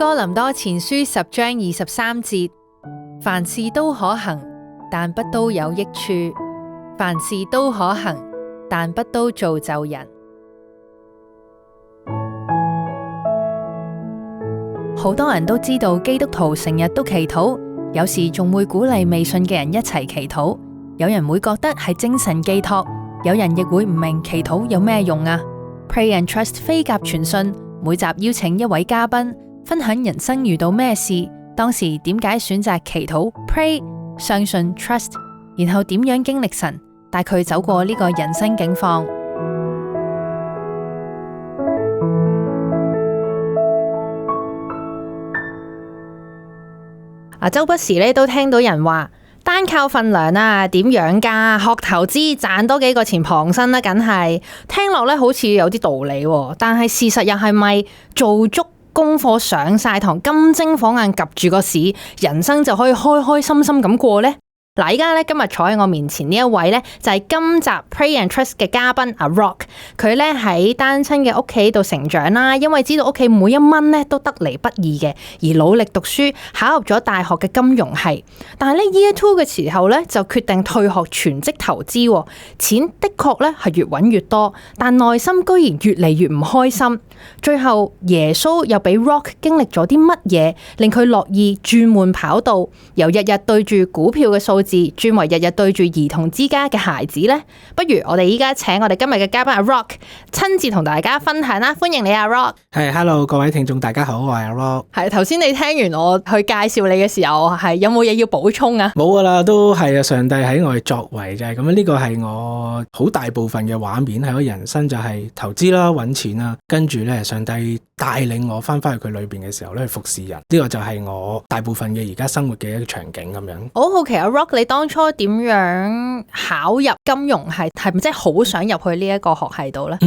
哥林多前書10章23節，凡事都可行，但不都有益處；凡事都可行，但不都造就人。好多人都知道基督徒成日都祈禱，有時仲會鼓勵未信嘅人一齊祈禱。有人會覺得係精神寄託，有人亦會唔明祈禱有咩用啊。Pray and Trust 飛鴿傳訊，每集邀請一位嘉賓，分享人生遇到咩事，當時點解選擇祈禱 Pray 相信 Trust， 然後點樣經歷神，帶佢走過呢個人生境況。周不時咧都聽到人話單靠份糧啊，點養家？學投資賺多幾個錢傍身啦，梗係聽落咧好似有啲道理喎，但係事實又係咪做足功課上晒堂，金睛火眼及住個市，人生就可以開開心心咁過呢？嗱，依家咧今日坐喺我面前呢一位咧就係今集 Pray and Trust 嘅嘉賓阿 Rock， 佢咧喺單親嘅屋企度成長啦，因為知道屋企每一蚊咧都得嚟不易嘅，而努力讀書考入咗大學嘅金融系，但係咧 Year 2嘅時候咧就決定退學全職投資，錢的確咧係越搵越多，但內心居然越嚟越唔開心。最後耶穌又俾 Rock 經歷咗啲乜嘢，令佢樂意轉換跑道，由日日對住股票嘅數字轉為日日對住兒童之家嘅孩子呢？不如我哋依家請我哋今日嘅嘉賓阿 Rock 親自同大家分享啦，歡迎你阿 Rock。係，hello 各位聽眾大家好，我係阿 Rock。係，頭先你聽完我去介紹你嘅時候，係有冇嘢要補充啊？冇噶啦，都係啊，上帝喺我哋作為就係咁樣，呢個係我好大部分嘅畫面喺我人生，就係投資啦、搵錢啦，跟住咧上帝帶領我翻去佢裏邊嘅時候咧，去服侍人，呢個就係我大部分嘅而家生活嘅一個場景咁樣。我好奇阿 Rock， 你當初點樣考入金融系？係咪真係好想入去呢一個學系度呢？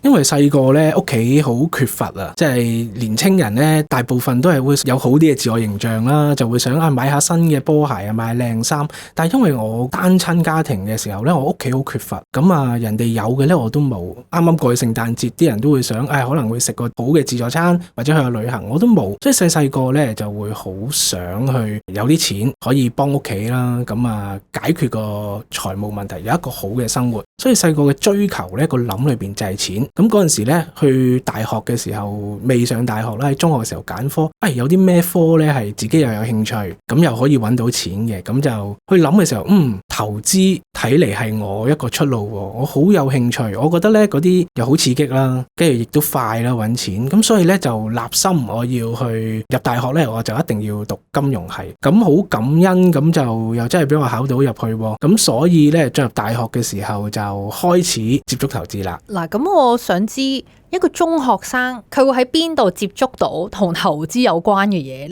因為細個咧屋企好缺乏啊，即係年青人咧大部分都係會有好啲嘅自我形象啦，就會想買下新嘅波鞋啊，買靚衫。但係因為我單親家庭嘅時候咧，我屋企好缺乏，咁人哋有嘅咧我都冇。啱啱過去聖誕節，啲人都會想可能會食個好嘅自助餐或者去個旅行，我都冇。所以細個咧就會好想去有啲錢可以幫屋企啦，解決個財務問題，有一個好嘅生活。所以細個嘅追求咧個諗裏邊就係錢。咁嗰陣時咧去大學嘅時候，未上大學啦，喺中學嘅時候揀科，有啲咩科咧係自己又有興趣，咁又可以搵到錢嘅，咁就去諗嘅時候，投資睇嚟係我一個出路喎，我好有興趣，我覺得咧嗰啲又好刺激啦，跟住亦都快啦搵錢，咁所以咧就立心我要去入大學咧，我就一定要讀金融系。咁好感恩，咁就又真係俾我考到入去，咁所以咧進入大學嘅時候就開始接觸投資啦。嗱，咁我想知一個中學生佢會喺邊度接觸到同投資有關嘅嘢，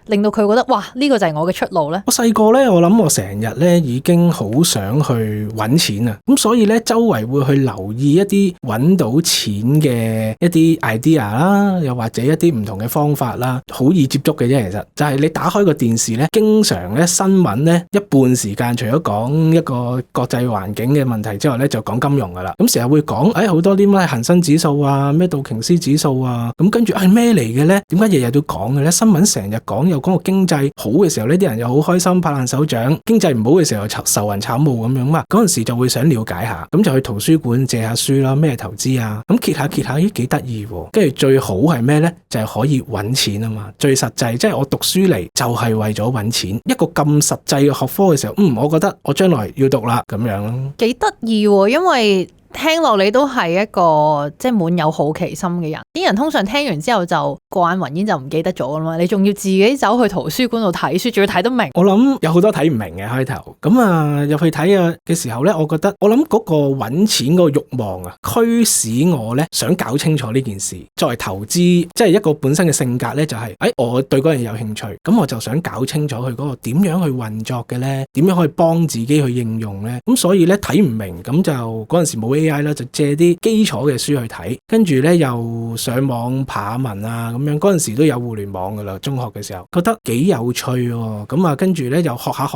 令到佢覺得哇，呢個就係我嘅出路呢？我細個呢，我諗我成日呢已經好想去揾錢啊，咁所以呢，周圍會去留意一啲揾到錢嘅一啲 idea 啦，又或者一啲唔同嘅方法啦，好易接觸嘅啫。其實就係你打開個電視呢，經常呢新聞呢一半時間除咗講一個國際環境嘅問題之外呢，就講金融噶啦。咁成日會講好多啲咩恒生指數啊，咩道瓊斯指數啊，咁跟住咩嚟嘅呢？點解日日都講嘅呢？新聞成日講又講個經濟好嘅時候呢，啲人又好開心拍爛手掌；經濟唔好嘅時候愁雲慘霧咁樣嘛。嗰陣時就會想了解下，咁就去圖書館借下書啦，咩投資啊，咁揭下咦幾得意喎。跟住最好係咩呢？就係可以揾錢啊嘛，最實際，即係我讀書嚟就係為咗揾錢。一個咁實際嘅學科嘅時候，我覺得我將來要讀啦咁樣咯。幾得意喎，因為聽落你都係一個即係滿有好奇心嘅人。啲人通常聽完之後就過眼雲煙就唔記得咗啦嘛，你仲要自己走去圖書館度睇書，仲要睇得明。我諗有好多睇唔明嘅開頭，咁入去睇嘅時候呢，我覺得我諗嗰個揾錢嗰個慾望驅使我呢想搞清楚呢件事。作為投資，即係一個本身嘅性格呢，就係我對嗰樣嘢有興趣，咁我就想搞清楚佢嗰個點樣去運作嘅呢，點樣可以幫自己去應用呢。咁所以呢，睇唔明，咁就嗰陣時冇 AI 啦，就借啲基礎嘅書去睇，跟住咧又上網爬下文啊咁樣。嗰陣時都有互聯網噶啦，中學嘅時候覺得幾有趣喎。咁啊，跟住咧又學下，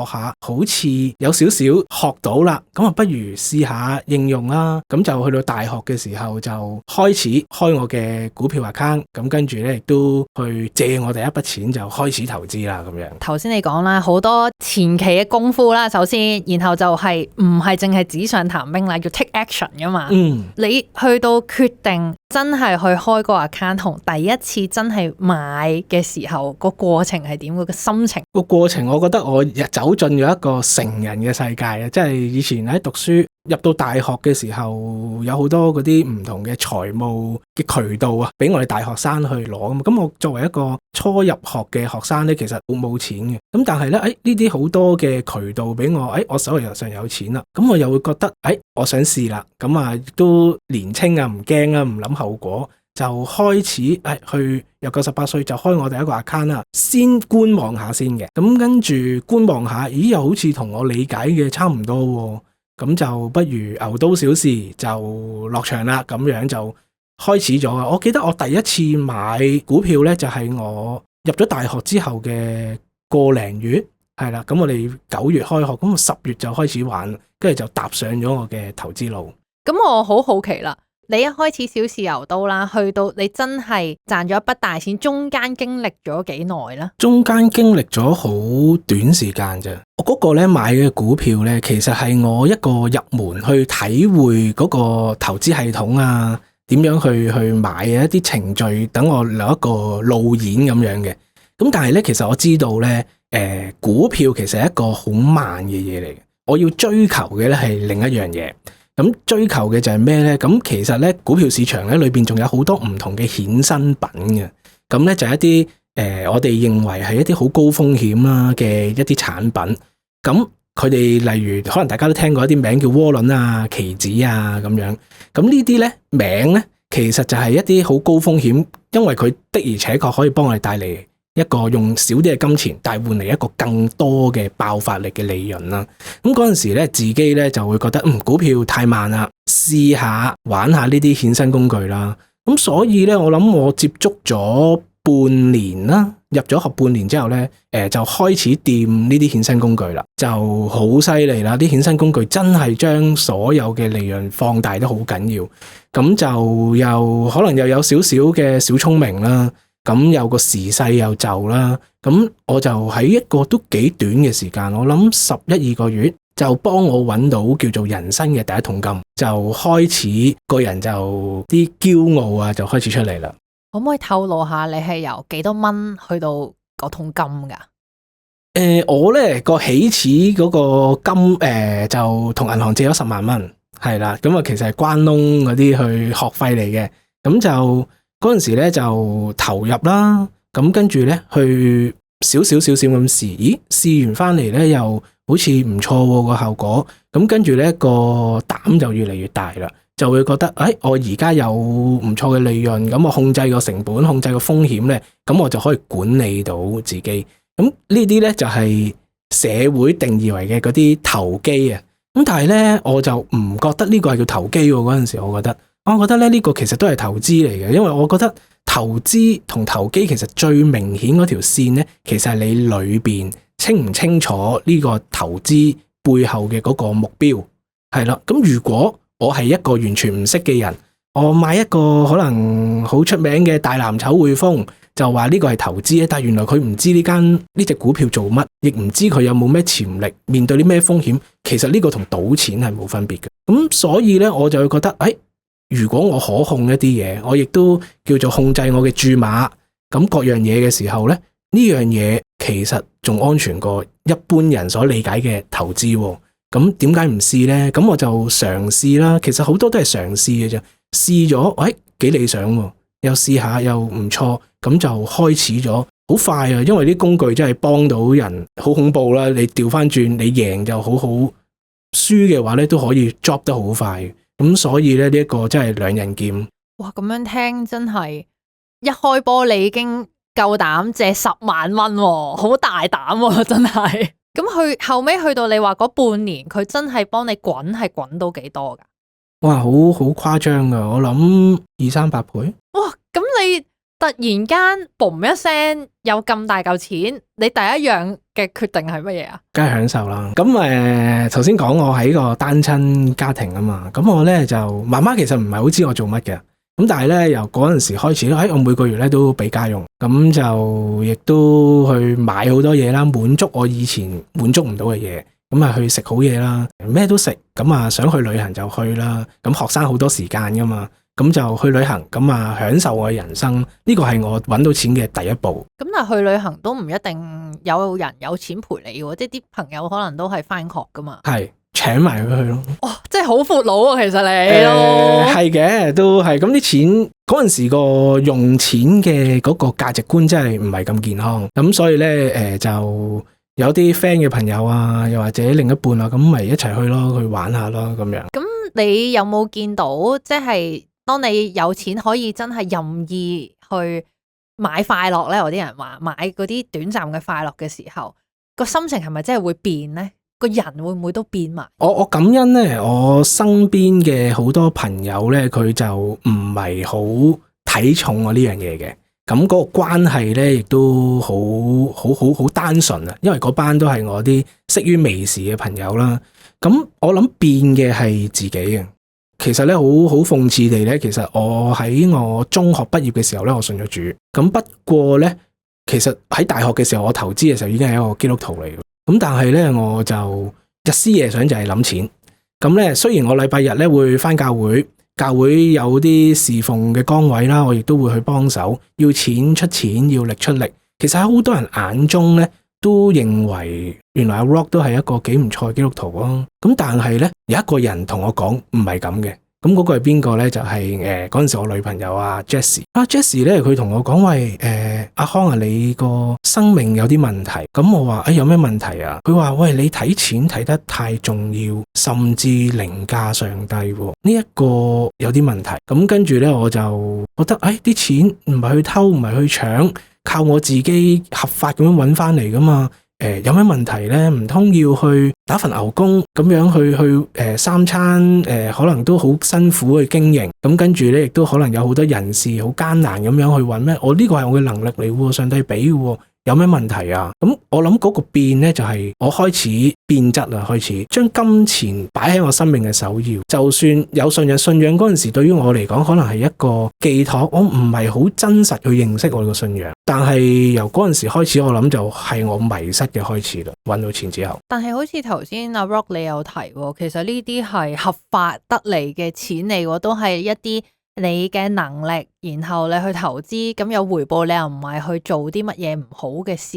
好似有少少學到啦。咁啊，不如試下應用啦。咁就去到大學嘅時候就開始開我嘅股票 account，咁跟住咧亦都去借我哋一筆錢就開始投資啦咁樣。頭先你講啦，好多前期嘅功夫啦，首先，然後就係唔係淨係紙上談兵啦，要 take action 噶嘛。你去到決定真係去開個 account 同第一次真係買嘅時候，個過程係點？個心情？個過程我覺得我走進咗一個成人嘅世界啊！即係以前喺讀書入到大學嘅時候，有好多嗰啲唔同嘅財務嘅渠道啊，俾我哋大學生去攞。咁我作為一個初入學嘅學生咧，其實好冇錢嘅。咁但係咧，呢啲好多嘅渠道俾我，我手頭上有錢啦。咁我又會覺得，我想試啦。咁啊，都年青啊，唔驚啊，唔諗後果。就開始去由18歲就開我第一個 account 啦，先觀望下先嘅。咁跟住觀望下，咦又好似同我理解嘅差唔多喎。咁就不如牛刀小試就落場啦，咁樣就開始咗啊！我記得我第一次買股票呢，就係我入咗大學之後嘅個零月，係啦。咁我哋9月開學，咁我10月就開始玩，跟住就踏上咗我嘅投資路。咁我好好奇啦。你一開始小試牛刀啦，去到你真係賺咗一筆大錢，中間經歷咗幾耐呢？中間經歷咗好短時間啫。我嗰個咧買嘅股票咧，其實係我一個入門去體會嗰個投資系統啊，點樣去買嘅一啲程序，等我留一個路演咁樣嘅。咁但係咧，其實我知道咧，股票其實係一個好慢嘅嘢嚟嘅。我要追求嘅咧係另一樣嘢。咁追求嘅就係咩呢？咁其實咧，股票市場咧裏邊仲有好多唔同嘅衍生品嘅。咁咧就係一啲我哋認為係一啲好高風險啦嘅一啲產品。咁佢哋例如可能大家都聽過一啲名叫窩輪啊、期指啊咁樣。咁呢啲咧名咧，其實就係一啲好高風險，因為佢的而且確可以幫我哋帶嚟一個用少啲嘅金錢，但係換嚟一個更多嘅爆發力嘅利潤啦。咁嗰陣時咧，自己咧就會覺得股票太慢啦，試下玩下呢啲衍生工具啦。咁所以咧，我諗我接觸咗半年啦，入咗學半年之後咧，就開始掂呢啲衍生工具啦，就好犀利啦！啲衍生工具真係將所有嘅利潤放大得好緊要，咁就又可能又有少少嘅小聰明啦。咁有個時勢又就啦，咁我就喺一個都幾短嘅時間，我諗11-12個月就幫我揾到叫做人生嘅第一桶金，就開始個人就啲驕傲啊就開始出嚟啦。可唔可以透露下你係由幾多蚊去到嗰桶金㗎？我咧個起始嗰個金就同銀行借咗10萬蚊，係啦，咁啊其實係關窿嗰啲去學費嚟嘅，咁就。嗰陣時咧就投入啦，咁跟住咧去少少咁試，咦試完翻嚟咧又好似唔錯喎個效果，咁跟住咧個膽就越嚟越大啦，就會覺得我而家有唔錯嘅利潤，咁我控制個成本，控制個風險咧，咁我就可以管理到自己。咁呢啲咧就係社會定義為嘅嗰啲投機啊，咁但係咧我就唔覺得呢個係叫投機喎。嗰陣時我覺得咧呢個其實都係投資嚟嘅，因為我覺得投資同投機其實最明顯嗰條線咧，其實係你裏邊清唔清楚呢個投資背後嘅嗰個目標係啦。咁如果我係一個完全唔識嘅人，我買一個可能好出名嘅大藍籌匯豐，就話呢個係投資咧，但係原來佢唔知呢隻股票做乜，亦唔知佢有冇咩潛力，面對啲咩風險，其實呢個同賭錢係冇分別嘅。咁所以咧，我就會覺得如果我可控一啲嘢，我亦都叫做控制我嘅注碼，咁各樣嘢嘅時候咧，呢樣嘢其實仲安全過一般人所理解嘅投資。咁點解唔試呢？咁我就嘗試啦。其實好多都係嘗試嘅啫，試咗，幾理想喎，又試下又唔錯，咁就開始咗。好快啊，因為啲工具真係幫到人，好恐怖啦！你調翻轉，你贏就好好，輸嘅話咧都可以 drop 得好快。咁所以咧呢一個真係兩刃劍。哇，咁樣聽真係一開波你已經夠膽借10萬蚊，好大膽喎，真係。咁後尾去到你話嗰半年，佢真係幫你滾係滾到幾多噶？哇，好誇張噶，我諗200-300倍。哇！咁你突然間嘣一聲有咁大嚿錢，你第一樣嘅決定係乜嘢啊？梗係享受啦。咁頭先講我喺個單親家庭啊嘛，咁我咧就媽媽其實唔係好知我做乜嘅。咁但係咧由嗰陣時開始咧，我每個月咧都俾家用，咁就亦都去買好多嘢啦，滿足我以前滿足唔到嘅嘢。咁啊去食好嘢啦，咩都食。咁啊想去旅行就去啦。咁學生好多時間噶嘛，咁就去旅行，咁啊享受我嘅人生。呢個係我揾到錢嘅第一步。咁但係去旅行都唔一定有人有錢陪你喎，即係啲朋友可能都係返學噶嘛。係請埋佢去咯。哇，即係好闊佬啊！其實你係嘅，都係咁啲錢嗰陣時個用錢嘅嗰個價值觀真係唔係咁健康。咁所以咧就有啲 friend 嘅朋友啊，又或者另一半啊，咁咪一齊去咯，去玩下咯咁樣。咁你有冇見到即係當你有錢可以真係任意去買快樂咧？有啲人話買嗰啲短暫嘅快樂嘅時候，個心情係咪真係會變咧？個人會唔會都變埋？我感恩咧，我身邊嘅好多朋友咧，佢就唔係好睇重我呢樣嘢嘅。咁嗰個關係咧，亦都好單純啊！因為嗰班都係我啲識於微時嘅朋友啦。咁我諗變嘅係自己嘅。其實咧，好諷刺地咧，其實我喺我中學畢業嘅時候咧，我信咗主。咁不過咧，其實喺大學嘅時候，我投資嘅時候已經係一個基督徒嚟嘅。咁但係咧，我就日思夜想就係諗錢。咁咧，雖然我禮拜日咧會返教會。教會有啲侍奉嘅崗位啦，我亦都會去幫手，要錢出錢，要力出力。其實喺好多人眼中咧，都認為原來阿 Rock 都係一個幾唔錯嘅基督徒咯。咁但係咧，有一個人同我講唔係咁嘅。咁嗰個係邊個咧？就係嗰陣時我女朋友啊 Jessie。Jessie 咧，佢同我講喂，阿康啊，你個生命有啲問題。咁我話有咩問題啊？佢話喂，你睇錢睇得太重要，甚至凌駕上帝喎。呢一個有啲問題。咁跟住咧，我就覺得啲錢唔係去偷，唔係去搶，靠我自己合法咁樣揾翻嚟噶嘛。有咩問題咧？唔通要去打份牛工咁樣去三餐可能都好辛苦去經營，咁跟住咧亦都可能有好多人事好艱難咁樣去揾咩？我呢個係我嘅能力嚟喎，上帝俾嘅，有咩問題啊？咁我諗嗰個變咧就係我開始變質啦，開始將金錢擺喺我生命嘅首要。就算有信仰嗰陣時，對於我嚟講可能係一個寄託，我唔係好真實去認識我嘅信仰。但係由嗰陣時開始，我諗就係我迷失嘅開始啦。揾到錢之後，但係好似頭先阿 Rock 你有提，其實呢啲係合法得嚟嘅錢嚟，都係一啲你嘅能力，然後你去投資，咁有回報，你又唔係去做啲乜嘢唔好嘅事，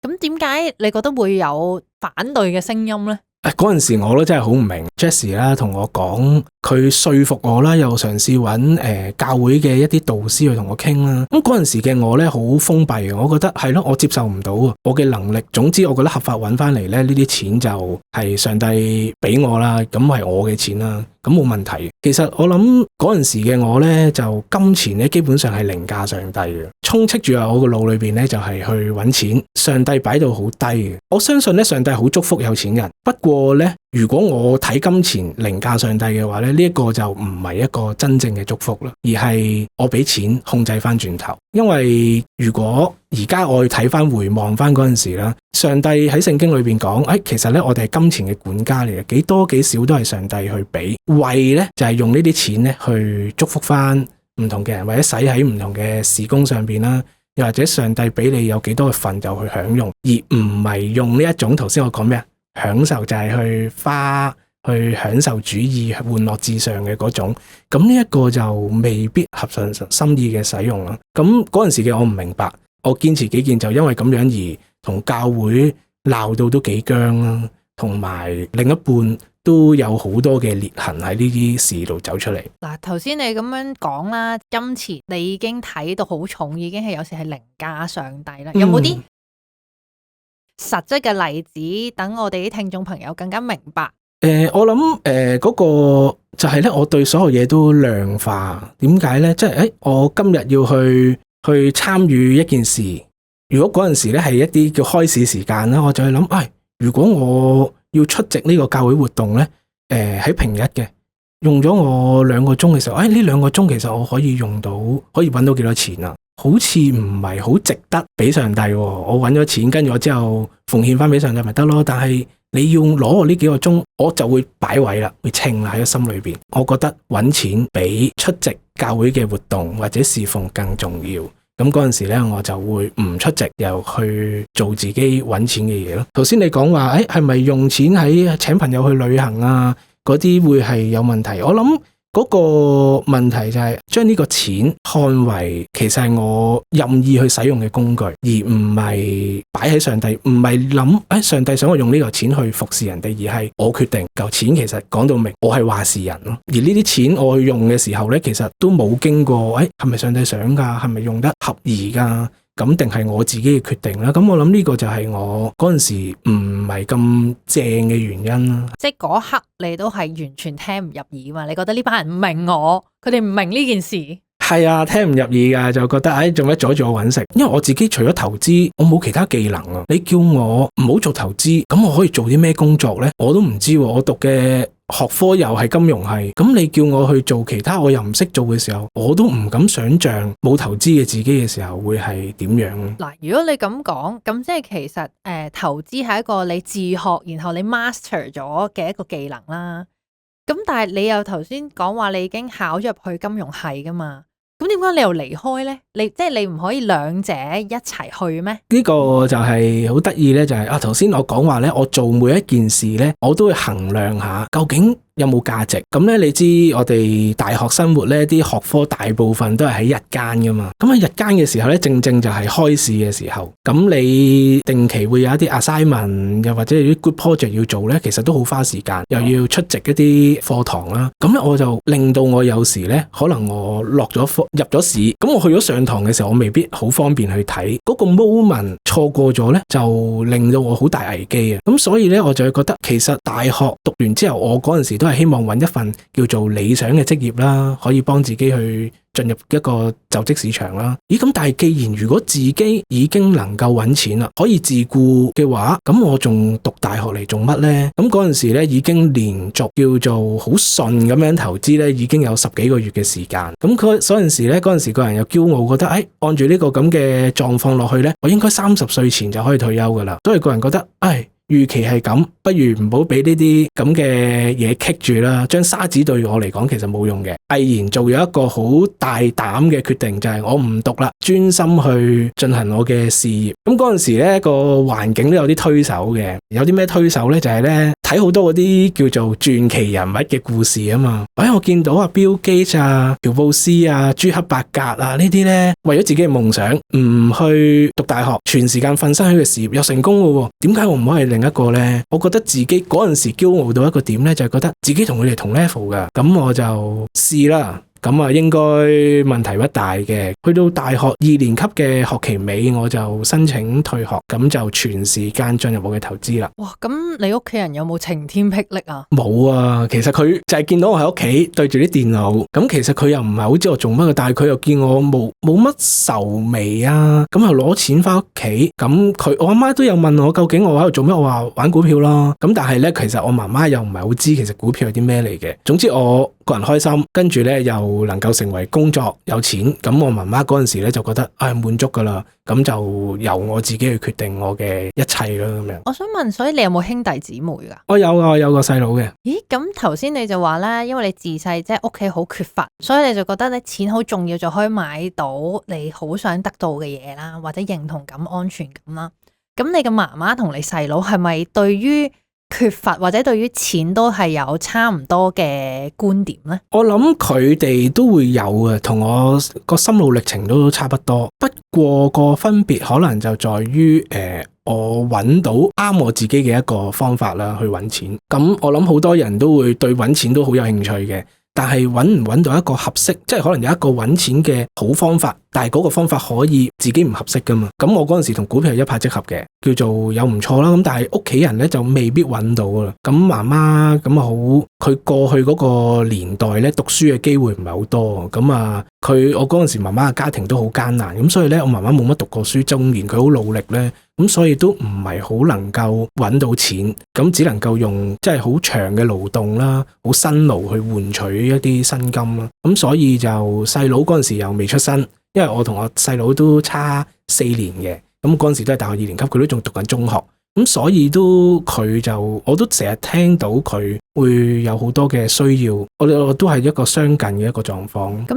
咁點解你覺得會有反對嘅聲音呢？嗰陣時我都真係好唔明 ，Jessie 啦同我講，佢說服我啦，又嘗試揾教會嘅一啲導師去同我傾啦。咁嗰陣時嘅我咧好封閉，我覺得係咯，我接受唔到啊，我嘅能力，總之我覺得合法揾翻嚟咧，呢啲錢就係上帝俾我啦，咁係我嘅錢啦，咁冇問題。其實我諗嗰陣時嘅我咧，就金錢咧基本上係凌駕上帝嘅，充斥住喺我個腦裏邊咧就係去揾錢，上帝擺到好低嘅。我相信咧上帝好祝福有錢人，不過咧如果我睇金錢凌駕上帝嘅話咧，呢一個就唔係一個真正嘅祝福啦，而係我俾錢控制翻轉頭。因為如果而家我去睇翻回望翻嗰陣時啦，上帝喺聖經裏邊講，其實咧我哋係金錢嘅管家嚟嘅，幾多幾少都係上帝去俾，為咧就係用呢啲錢咧去祝福翻唔同嘅人，或者使喺唔同嘅事工上邊啦，又或者上帝俾你有幾多嘅份就去享用，而唔係用呢一種頭先我講咩啊，享受就係去花去享受主義玩樂至上嘅嗰種，咁呢一個就未必合上心意嘅使用啦。咁嗰陣時嘅我唔明白，我堅持己見，就因為咁樣而同教會鬧到都幾僵啦，同埋另一半都有好多嘅裂痕喺呢啲事度走出嚟。嗱，頭先你咁樣講啦，金錢你已經睇到好重，已經係有時係凌駕上帝啦。有冇啲實質嘅例子，等我哋啲聽眾朋友更加明白？我諗嗰個就係咧，我對所有嘢都量化。點解咧？即係我今日要去參與一件事，如果嗰陣時咧係一啲叫開市時間啦，我就去諗，如果我要出席呢個教會活動咧，喺平日嘅，用咗我2個鐘嘅時候，呢2個鐘其實我可以揾到幾多錢啊？好似唔係好值得俾上帝喎。我揾咗錢，跟住我之後奉獻翻俾上帝咪得咯。但係你要攞我呢幾個鐘，我就會擺位啦，會稱啦喺個心裏邊。我覺得揾錢比出席教會嘅活動或者侍奉更重要。咁嗰陣時咧，我就會唔出席，又去做自己揾錢嘅嘢咯。頭先你講話，係咪用錢喺請朋友去旅行啊？嗰啲會係有問題。我諗嗰個問題就係將呢個錢看為其實係我任意去使用嘅工具，而唔係擺喺上帝，唔係諗上帝想我用呢個錢去服侍人哋，而係我決定嚿錢其實講到明，我係話事人咯。而呢啲錢我去用嘅時候咧，其實都冇經過係咪上帝想㗎？係咪用得合宜㗎？咁定係我自己嘅決定啦。咁我諗呢個就係我嗰陣時唔係咁正嘅原因啦。即係嗰刻你都係完全聽唔入耳嘛？你覺得呢班人唔明我，佢哋唔明呢件事。係啊，聽唔入耳㗎，就覺得做乜阻住我揾食？因為我自己除咗投資，我冇其他技能啊。你叫我唔好做投資，咁我可以做啲咩工作呢？我都唔知。我讀嘅學科又係金融系，咁你叫我去做其他我又唔識做嘅時候，我都唔敢想像冇投資嘅自己嘅時候會係點樣。嗱，如果你咁講，咁即係其實投資係一個你自學，然後你 master 咗嘅一個技能啦。咁但係你又頭先講話你已經考咗入去金融系噶嘛？咁點解你又離開呢？即係你唔可以兩者一齊去咩？呢個就係好得意咧，就係頭先我講話咧，我做每一件事咧，我都會衡量下究竟有冇價值。咁咧，你知我哋大學生活咧，啲學科大部分都係喺日間噶嘛。咁喺日間嘅時候咧，正正就係開試嘅時候。咁你定期會有一啲 assignment，又或者有啲 good project 要做咧，其實都好花時間，又要出席一啲課堂啦。咁咧，我就令到我有時咧，可能我落咗課入咗試，咁我去咗上堂嘅時候，我未必好方便去睇嗰個 moment，錯過咗咧，就令到我好大危機啊！咁所以咧，我就會覺得其實大學讀完之後，我嗰陣時都係希望揾一份叫做理想嘅職業啦，可以幫自己去進入一個就職市場啦。咦，咁但係既然如果自己已經能夠揾錢啦，可以自僱嘅話，咁我仲讀大學嚟做乜呢？咁嗰陣時咧，已經連續叫做好順咁樣投資咧，已經有10幾個月嘅時間。咁嗰陣時個人又驕傲，覺得按住呢個咁嘅狀況落去咧，我應該30歲前就可以退休噶啦。所以個人覺得預期係咁，不如唔好俾呢啲咁嘅嘢棘住啦。將沙紙對我嚟講其實冇用嘅，毅然做咗一個好大膽嘅決定，就係我唔讀啦，專心去進行我嘅事業。咁嗰陣時咧，個環境都有啲推手嘅，有啲咩推手咧？就係咧，睇好多嗰啲叫做傳奇人物嘅故事啊嘛。我見到Bill Gates啊、喬布斯啊、朱克伯格啊呢啲咧，為咗自己嘅夢想唔去讀大學，全時間瞓身喺個事業又成功嘅喎。點解我唔可以另一個呢？我覺得自己嗰陣時驕傲到一個點呢，就係覺得自己同佢哋同 level 㗎，咁我就試啦。咁應該問題不大嘅。去到大學2年級嘅學期尾，我就申請退學，咁就全時間進入我嘅投資啦。哇！咁你屋企人有冇晴天霹靂啊？冇啊，其實佢就係見到我喺屋企對住啲電腦，咁其實佢又唔係好知我做乜嘅，但係佢又見我冇乜愁眉啊，咁又攞錢翻屋企，咁我阿媽都有問我究竟我喺度做咩，我話玩股票咯。咁但係咧，其實我媽媽又唔係好知其實股票係啲咩嚟嘅。總之我個人開心，跟住咧又能夠成為工作有錢，咁我媽媽嗰陣時咧就覺得滿足噶啦，咁就由我自己去決定我嘅一切啦咁樣。我想問，所以你有冇兄弟姊妹噶？我有啊，我有個細佬嘅。咦，咁頭先你就話咧，因為你自細即係屋企好缺乏，所以你就覺得咧錢好重要，就可以買到你好想得到嘅嘢啦，或者認同感、安全感啦。咁你嘅媽媽同你細佬係咪對於缺乏或者對於錢都係有差唔多嘅觀點呢？我諗佢哋都會有嘅，同我個心路歷程都差不多。不過個分別可能就在於我揾到啱我自己嘅一個方法啦，去揾錢。咁我諗好多人都會對揾錢都好有興趣嘅。但係揾唔揾到一個合適，即係可能有一個揾錢嘅好方法，但係嗰個方法可以自己唔合適噶嘛。咁我嗰陣時同股票係一拍即合嘅，叫做有唔錯啦。咁但係屋企人咧就未必揾到啦。咁媽媽咁好，佢過去嗰個年代咧讀書嘅機會唔係好多，咁我嗰陣時媽媽嘅家庭都好艱難，咁所以咧我媽媽冇乜讀過書，縱然佢好努力咧，咁所以都唔係好能夠揾到錢，咁只能夠用即係好長嘅勞動啦，好辛勞去換取一啲薪金啦，咁所以就細佬嗰陣時又未出生，因為我同我細佬都差4年嘅，咁嗰陣時都係大學2年級，佢都仲讀緊中學。咁所以我都成日聽到佢會有好多嘅需要，我都係一個相近嘅一個狀況。咁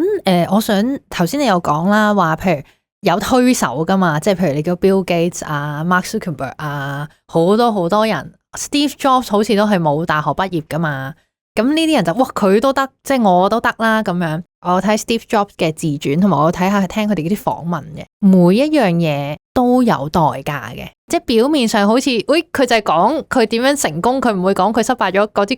我想頭先你有講啦，話譬如有推手噶嘛，即係譬如你叫 Bill Gates 啊、Mark Zuckerberg 啊，好多人 ，Steve Jobs 好似都係冇大學畢業噶嘛。咁呢啲人就哇佢都得，即係我都得啦咁樣。我睇 Steve Jobs 嘅自傳，同埋我聽佢哋嗰啲訪問嘅，每一樣嘢都有代價嘅。即係表面上好似，佢就係講佢點樣成功，佢唔會講佢失敗咗嗰啲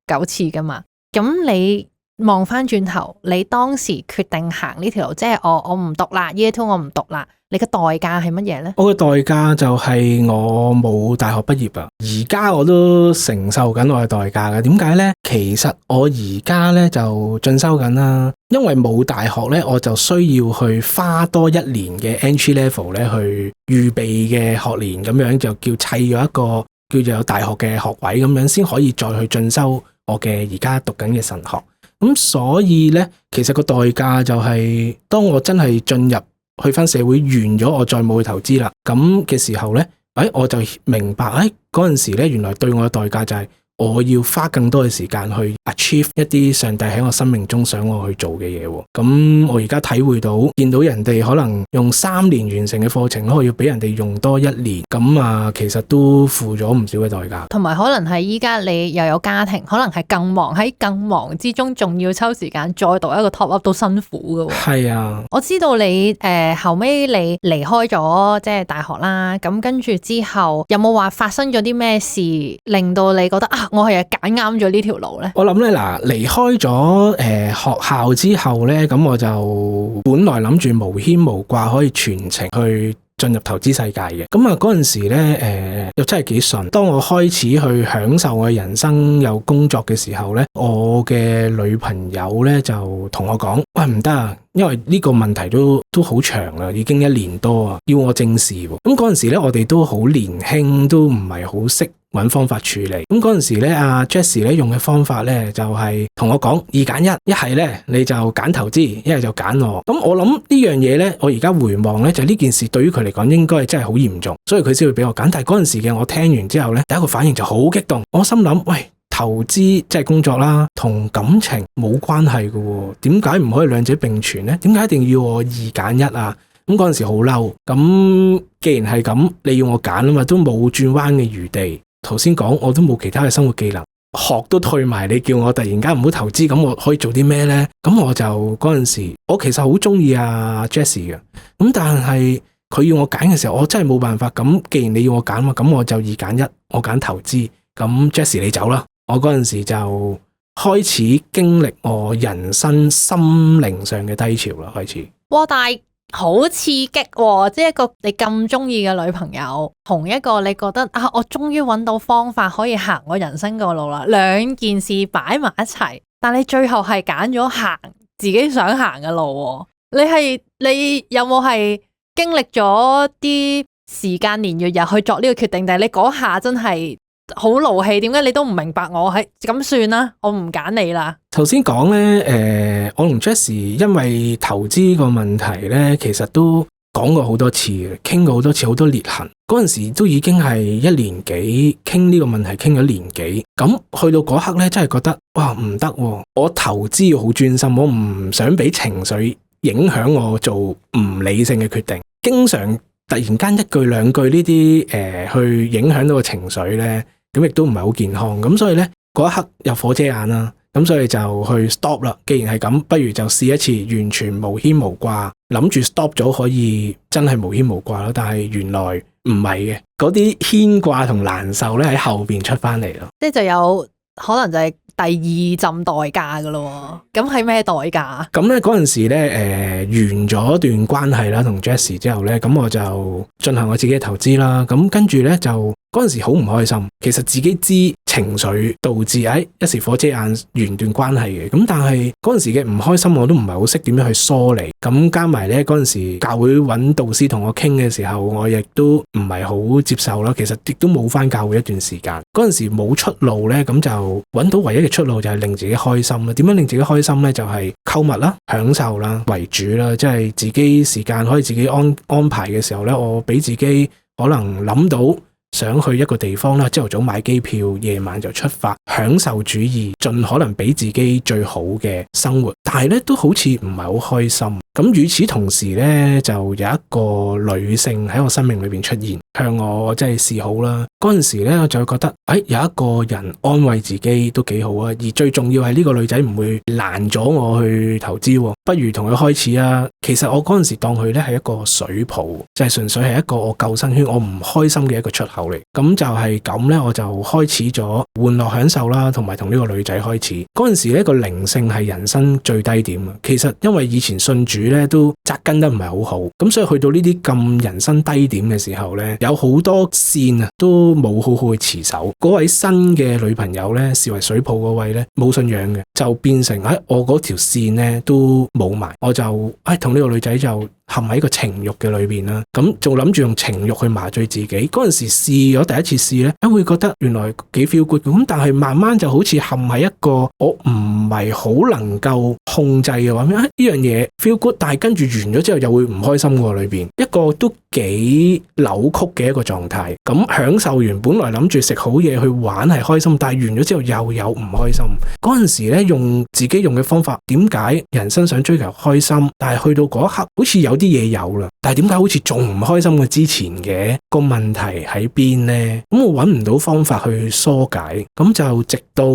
9999次噶嘛。咁你望翻轉頭，你當時決定行呢條路，即係我唔讀啦 ，Year 2我唔讀啦。你嘅代價係乜嘢呢？我嘅代價就係我冇大學畢業啊！而家我都承受緊我嘅代價嘅。點解呢？其實我而家咧就進修緊啦，因為冇大學咧，我就需要去花多1年嘅 entry level 咧去預備嘅學年，咁樣就叫砌咗一個叫做有大學嘅學位，咁樣先可以再去進修我嘅而家讀緊嘅神學。咁所以咧，其實個代價就係當我真係進入去翻社會完咗，我再冇去投資啦。咁嘅時候咧，我就明白，嗰陣時咧，原來對我嘅代價就係我要花更多嘅時間去 achieve 一啲上帝喺我生命中想我去做嘅嘢。咁我而家體會到，見到人哋可能用3年完成嘅課程，我要俾人哋用多1年，咁啊，其實都付咗唔少嘅代價。同埋可能係依家你又有家庭，可能係更忙，喺更忙之中，仲要抽時間再讀一個 top up 都辛苦㗎。係啊，我知道你後尾你離開咗即係大學啦，咁跟住之後有冇話發生咗啲咩事，令到你覺得我係揀啱咗呢條路呢？我諗咧，離開咗學校之後咧，咁我就本來諗住無牽無掛可以全程去進入投資世界嘅。咁啊嗰陣時咧，又真係幾順。當我開始去享受我嘅人生有工作嘅時候咧，我嘅女朋友咧就同我講：喂，唔得啊！因為呢個問題都好長啦，已經1年多啊，要我正視。咁嗰陣時咧，我哋都好年輕，都唔係好識揾方法處理。咁嗰陣時咧，阿 Jessie 咧用嘅方法咧就係同我講2揀1，一係咧你就揀投資，一係就揀我。咁我諗呢樣嘢咧，我而家回望咧，就呢件事對於佢嚟講應該係真係好嚴重，所以佢先會俾我揀。但係嗰陣時嘅我聽完之後咧，第一個反應就好激動。我心諗，喂，投資即係工作啦，同感情冇關係嘅，點解唔可以兩者並存呢？點解一定要我2揀1啊？咁嗰陣時好嬲。咁既然係咁，你要我揀啊嘛，都冇轉彎嘅餘地。頭先講我都冇其他嘅生活技能，學都退埋，你叫我突然間唔好投資，咁我可以做啲咩呢？咁我就嗰陣時，我其實好中意阿 Jessie 嘅，咁但係佢要我揀嘅時候，我真係冇辦法。咁既然你要我揀嘛，咁我就2揀1，我揀投資。咁 Jessie 你走啦。我嗰陣時就開始經歷我人生心靈上嘅低潮啦，開始。哇！但係好刺激喎，即係一個你咁中意嘅女朋友，同一個你覺得我終於揾到方法可以行我人生個路啦，兩件事擺埋一齊，但你最後係揀咗行自己想行嘅路喎。你有冇係經歷咗啲時間年月日去作呢個決定？但係你嗰下真係好怒氣，點解你都唔明白我係咁算啦？我唔揀你啦。頭先講咧，我同 Jessie 因為投資個問題咧，其實都講過好多次嘅，傾過好多次，好多裂痕。嗰陣時都已經係1年幾傾呢個問題，傾咗1年幾。咁去到嗰刻咧，真係覺得哇唔得喎！我投資要好專心，我唔想俾情緒影響我做唔理性嘅決定。經常突然間1句2句呢啲去影響到個情緒咧。咁亦都唔係好健康，咁所以咧嗰一刻有火遮眼啦，咁所以就去 stop 啦。既然係咁，不如就試一次完全無牽無掛，諗住 stop 咗可以真係無牽無掛咯。但係原來唔係嘅，嗰啲牽掛同難受咧喺後邊出翻嚟咯。即係就有可能就係第2陣代價噶咯。咁係咩代價？咁咧嗰陣時咧完咗段關係啦，同 Jessie 之後咧，咁我就進行我自己嘅投資啦。咁跟住咧就嗰陣時好唔開心，其實自己知情緒導致一時火遮眼完段關係嘅。咁但係嗰陣時嘅唔開心我都唔係好識點樣去梳理，咁加埋咧嗰陣時教會揾導師同我傾嘅時候，我亦都唔係好接受啦。其實亦都冇返教會一段時間，嗰陣時冇出路咧，咁就揾到唯一嘅出路就係令自己開心啦。點樣令自己開心咧？就係購物啦、享受啦為主啦，即係自己時間可以自己安排嘅時候咧，我俾自己可能諗到想去一個地方啦，朝頭早買機票，夜晚就出發，享受主義，盡可能俾自己最好嘅生活。但係咧都好似唔係好開心。咁與此同時咧，就有一個女性喺我生命裏邊出現，向我即係示好啦。嗰陣時咧，我就會覺得，有一個人安慰自己都幾好啊。而最重要係呢個女仔唔會攔咗我去投資，不如同佢開始啊。其實我嗰陣時當佢咧係一個水泡，就係純粹係一個我救生圈，我唔開心嘅一個出口嚟。咁就係咁咧，我就開始咗玩樂享受啦，同埋同呢個女仔開始。嗰陣時呢個靈性係人生最低點啊。其實因為以前信主咧都紮根得唔係好好，咁所以去到呢啲咁人生低點嘅時候咧，有好多線啊都冇好好去持守。嗰位新嘅女朋友咧，視為水泡嗰位咧冇信仰嘅，就變成我嗰條線咧都冇埋，我就同呢個女仔就陷喺個情慾嘅裏邊啦，咁仲諗住用情慾去麻醉自己。嗰陣時試咗第一次試咧，會覺得原來幾 feel good 咁，但係慢慢就好似陷喺一個我唔係好能夠控制嘅話，呢樣嘢 feel good，但係跟住完咗之後又會唔開心喎，裏邊一個都幾扭曲嘅一個狀態。咁享受完，本來諗住食好嘢去玩係開心，但係完咗之後又有唔開心。嗰陣時咧用自己用嘅方法，點解人生想追求開心，但係去到嗰一刻好似有啲嘢有啦，但係點解好似仲唔開心過之前嘅？個問題喺邊呢？咁我揾唔到方法去疏解，咁就直到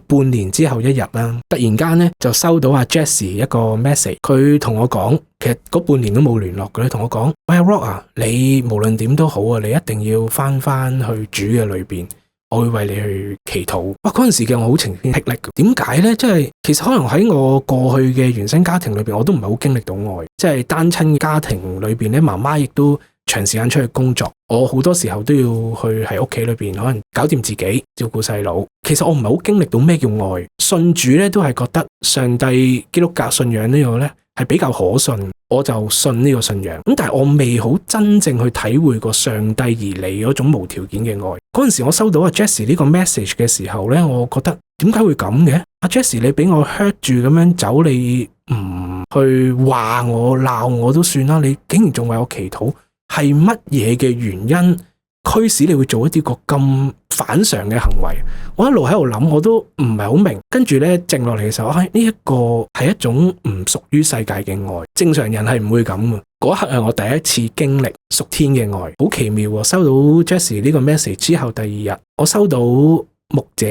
半年之後一日啦，突然間咧就收到阿 Jessie 一個 message，佢同我講，其實嗰半年都冇聯絡嘅，同我講，喂 Rock 啊，你無論點都好啊，你一定要翻去主嘅裏邊，我會為你去祈禱。哇！嗰陣時嘅我好晴天霹靂，點解呢？即係其實可能喺我過去嘅原生家庭裏邊，我都唔係好經歷到愛，即係單親家庭裏邊咧，媽媽亦都長時間出去工作，我好多時候都要去喺屋企裏邊可能搞掂自己，照顧細佬。其實我唔係好經歷到咩叫愛，信主咧都係覺得上帝基督教信仰呢個咧係比較可信，我就信呢個信仰。咁但係我未好真正去體會過上帝而嚟嗰種無條件嘅愛。嗰陣時我收到阿 Jessie 呢個 message 嘅時候咧，我覺得點解會咁嘅？阿 Jessie 你俾我 hurt 住咁樣走，你唔去話我鬧我都算啦，你竟然仲為我祈禱，係乜嘢嘅原因驅使你會做一啲個咁反常嘅行為？我一路喺度諗，我都唔係好明。跟住咧靜落嚟嘅時候，呢一個係一種唔屬於世界嘅愛，正常人係唔會咁嘅。嗰一刻係我第一次經歷屬天嘅愛，好奇妙喎！收到 Jessie 呢個 message 之後，第二日我收到牧者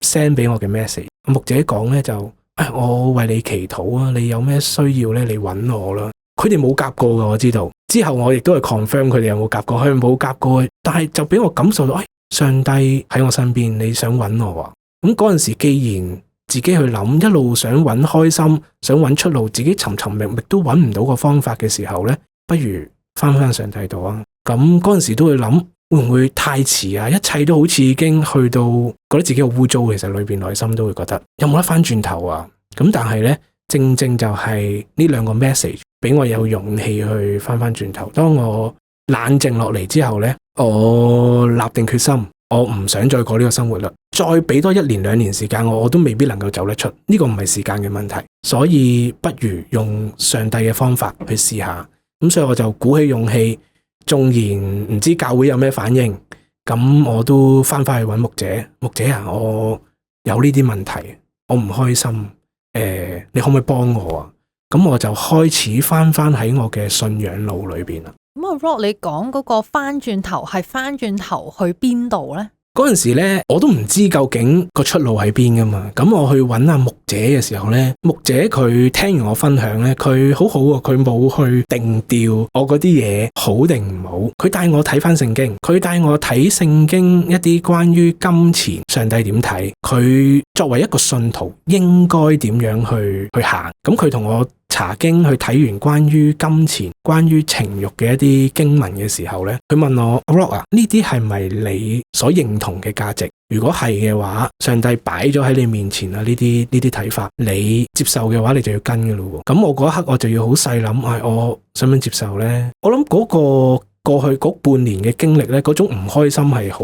send 俾我嘅 message， 牧者講咧就我為你祈禱啊，你有咩需要咧，你揾我啦。佢哋冇夾過㗎，我知道。之後我亦都係 confirm 佢哋有冇夾過，佢冇夾過，但係就俾我感受到，上帝喺我身邊，你想揾我啊！咁嗰陣時，既然自己去諗，一路想揾開心，想揾出路，自己尋尋覓覓都揾唔到個方法嘅時候呢，不如翻上帝度啊！咁嗰陣時都會諗，會唔會太遲啊？一切都好似已經去到覺得自己好污糟，其實裏邊內心都會覺得有冇得翻轉頭啊？咁但係呢，正正就係呢兩個 message 俾我有勇氣去翻轉頭。當我冷靜落嚟之後呢，我立定決心，我唔想再過呢個生活啦。再俾多1年2年時間我都未必能夠走得出。呢個唔係時間嘅問題，所以不如用上帝嘅方法去試下。咁所以我就鼓起勇氣，縱然唔知教會有咩反應，咁我都翻去揾牧者。牧者啊，我有呢啲問題，我唔開心，你可唔可以幫我啊？咁我就開始翻喺我嘅信仰路裏邊啦。咁啊 Rock，你講嗰個翻轉頭係翻轉頭去邊度呢？嗰陣時咧，我都唔知究竟個出路喺邊噶嘛。咁我去揾阿牧者嘅時候咧，牧者佢聽完我分享咧，佢好好喎，佢冇去定調我嗰啲嘢好定唔好。佢帶我睇翻聖經，佢帶我睇聖經一啲關於金錢，上帝點睇，佢作為一個信徒應該點樣去行。咁佢同我查經去睇完關於金錢、關於情慾嘅一啲經文嘅時候咧，佢問我 Rock 啊，呢啲係咪你所認同嘅價值？如果係嘅話，上帝擺咗喺你面前啊，呢啲睇法，你接受嘅話，你就要跟㗎咯。咁我嗰一刻我就要好細諗，我想唔想接受呢？我諗嗰個過去嗰半年嘅經歷呢，嗰種唔開心係好